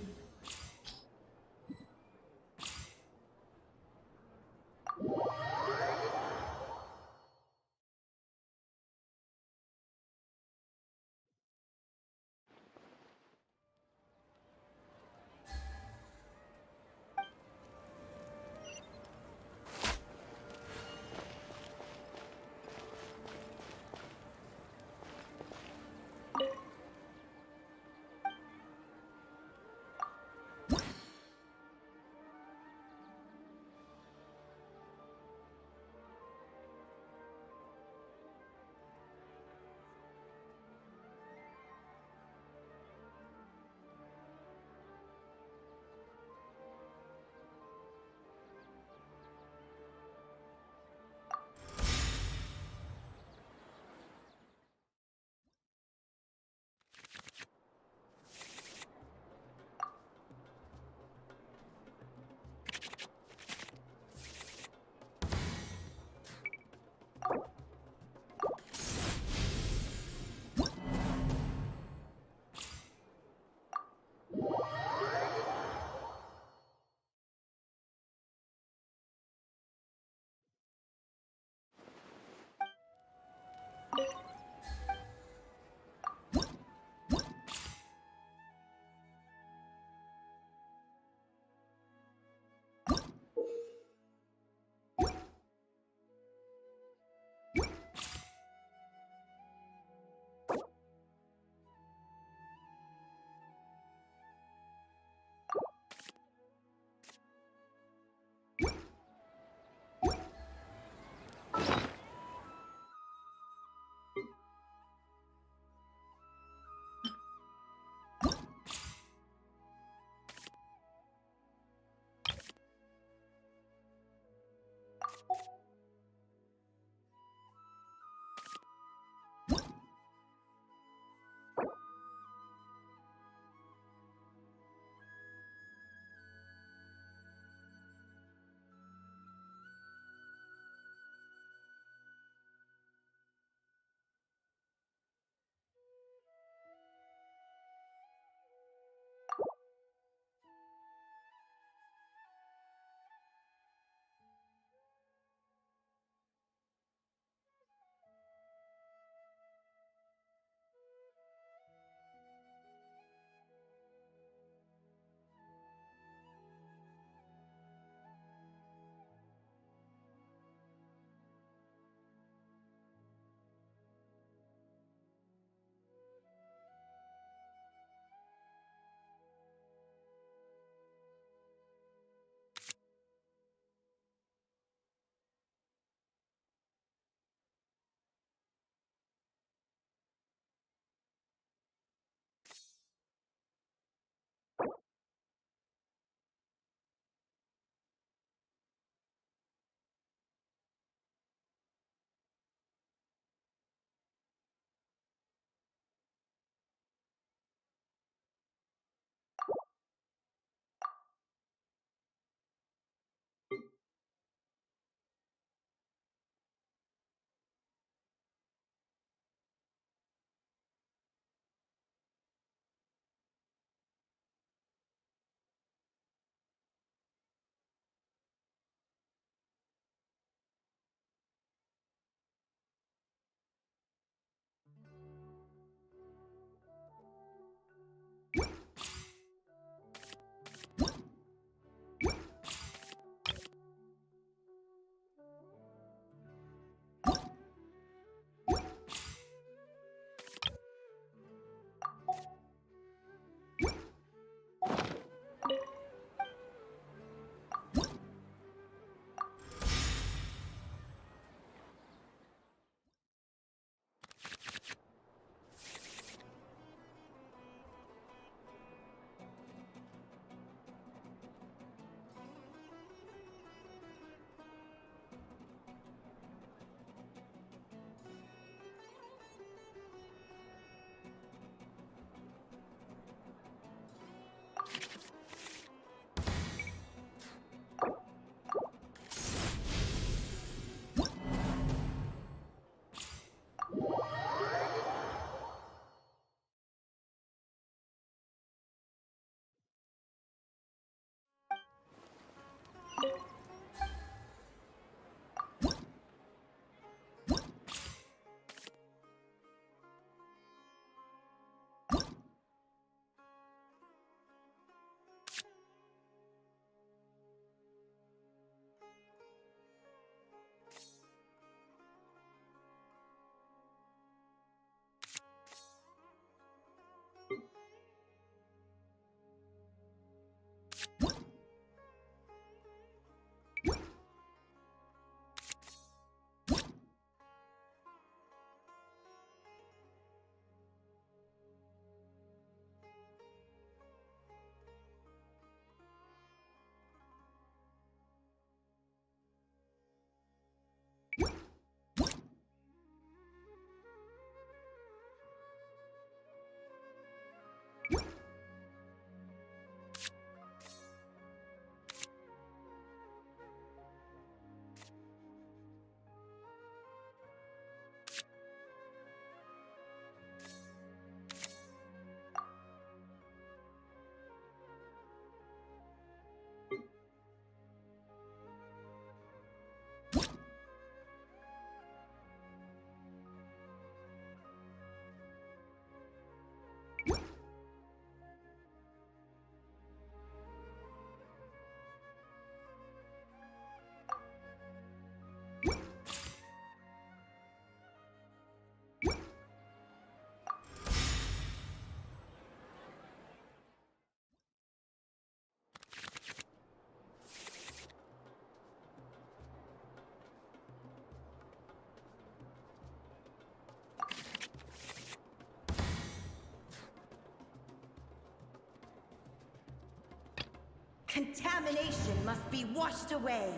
Contamination must be washed away.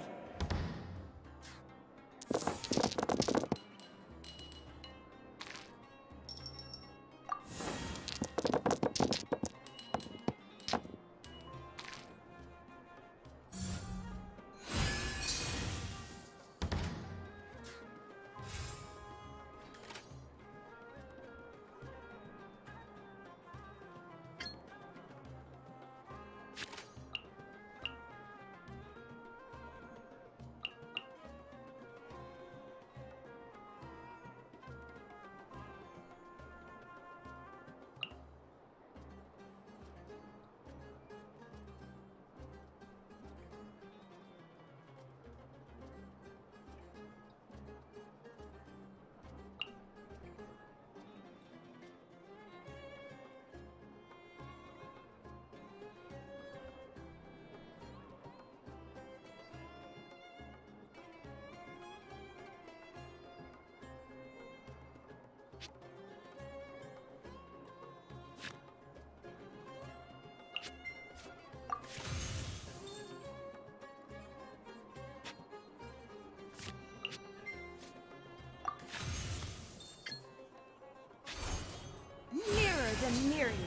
Mirror the myriad.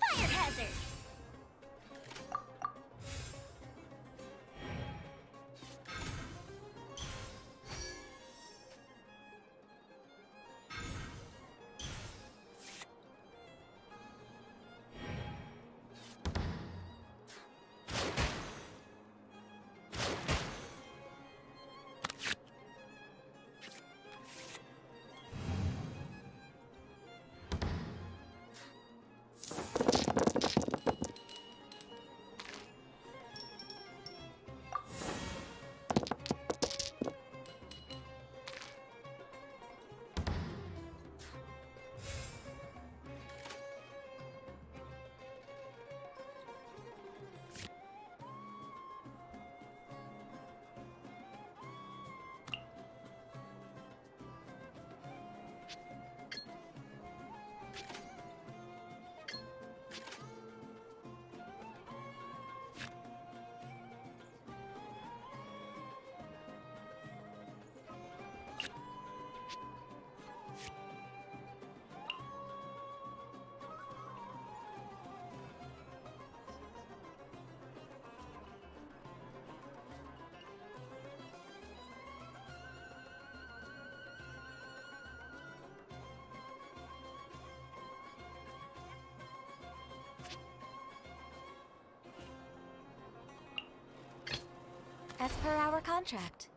Fire hazard! As per our contract.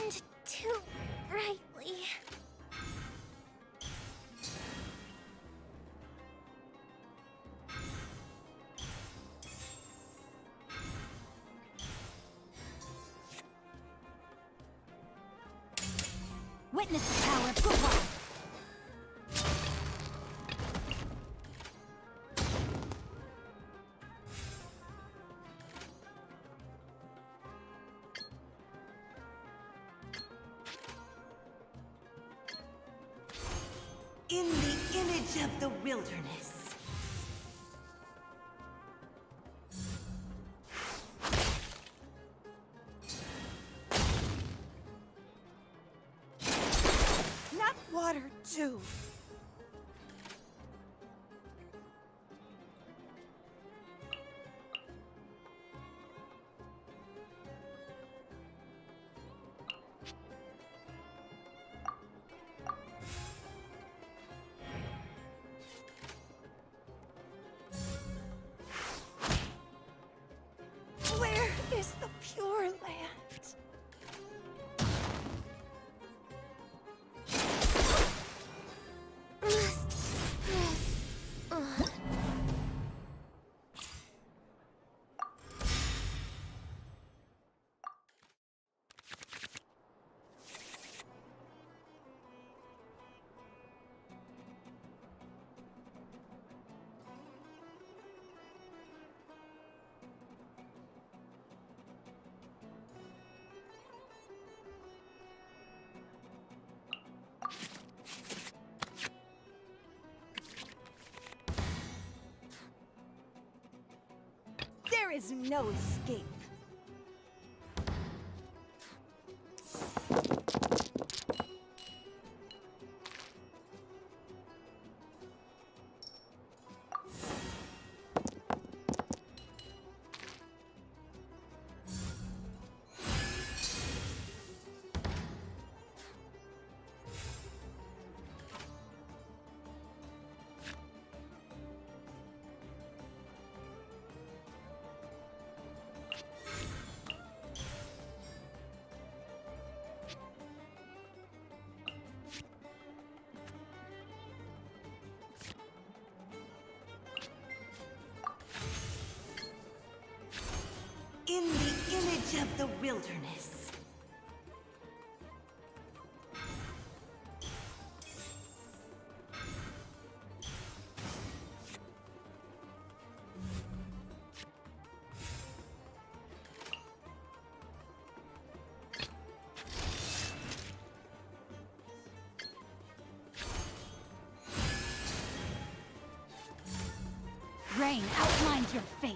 burned too brightly. Witness the power of football. In the image of the wilderness. Not water, too. Where is the Pure Land? There is no escape. In the image of the wilderness. Rain outlines your fate.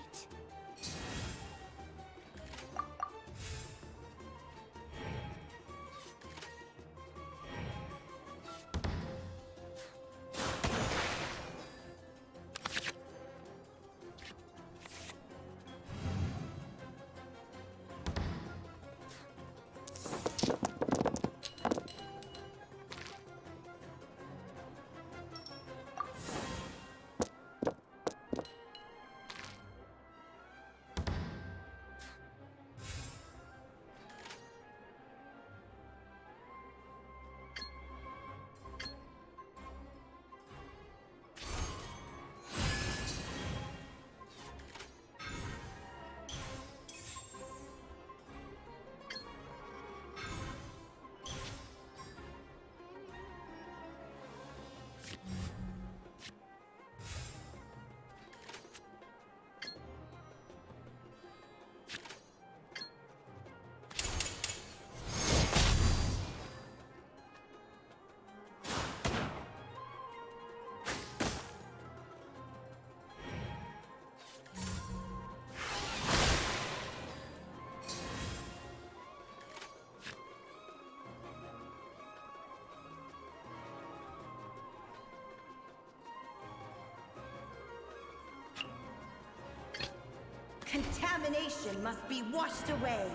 Contamination must be washed away.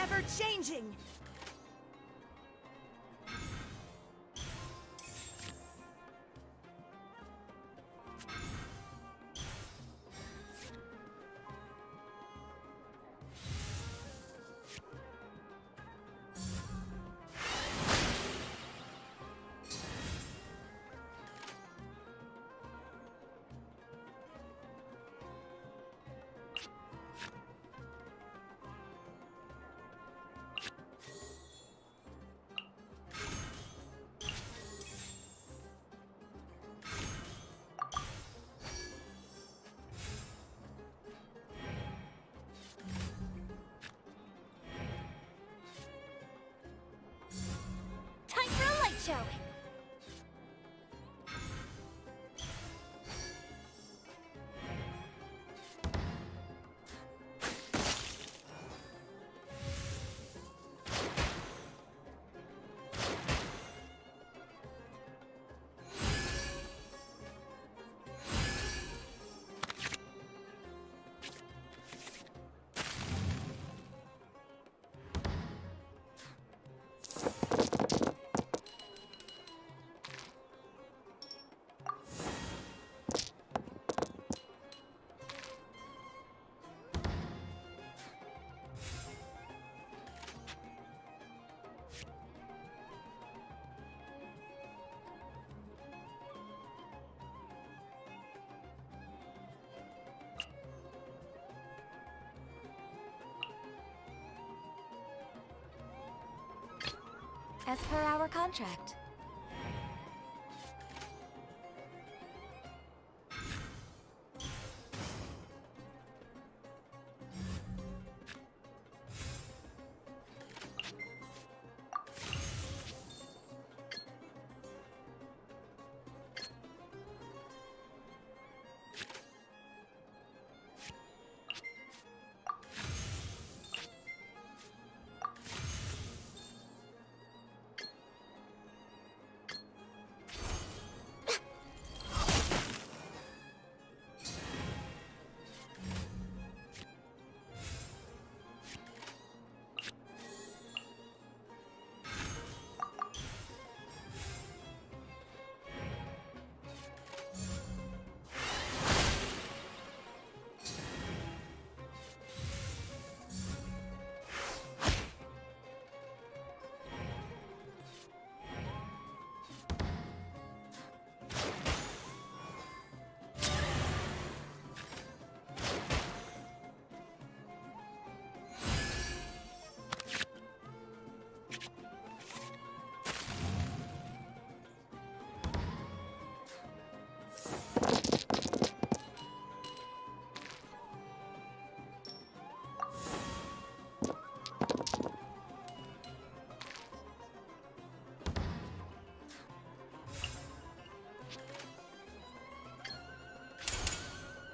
ever changing. Time for a light show! As per our contract.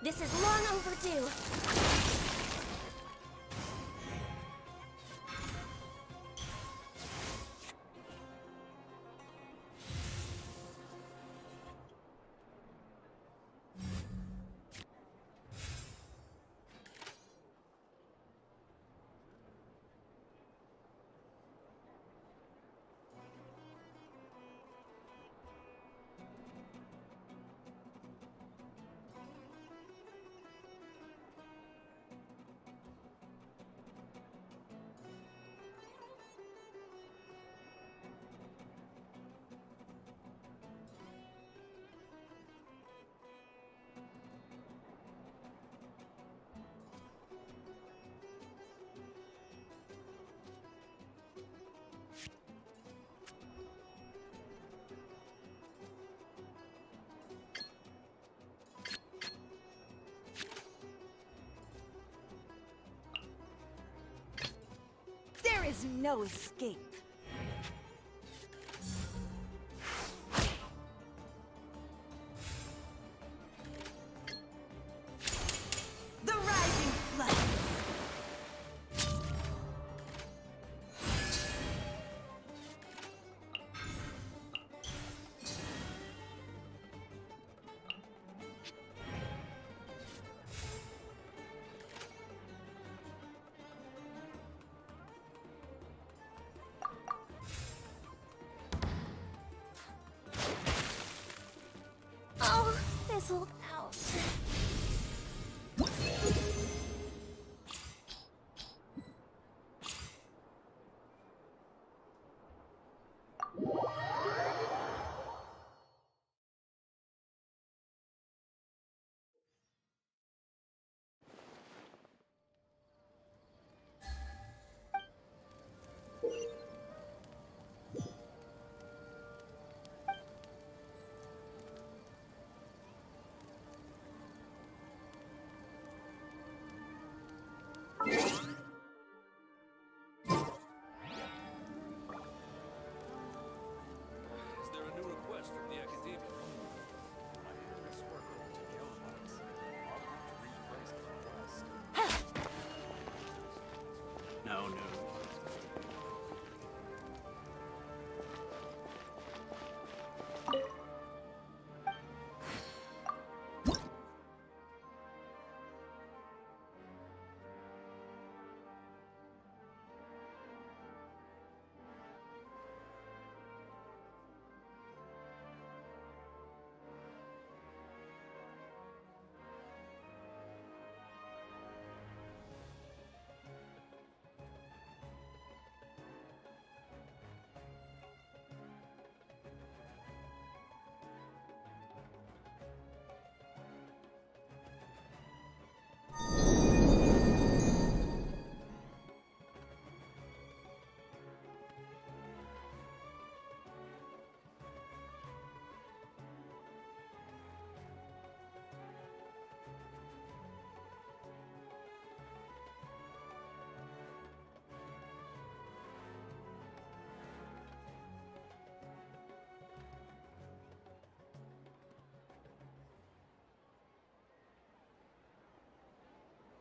This is long overdue. There is no escape. The rising flood. sold out.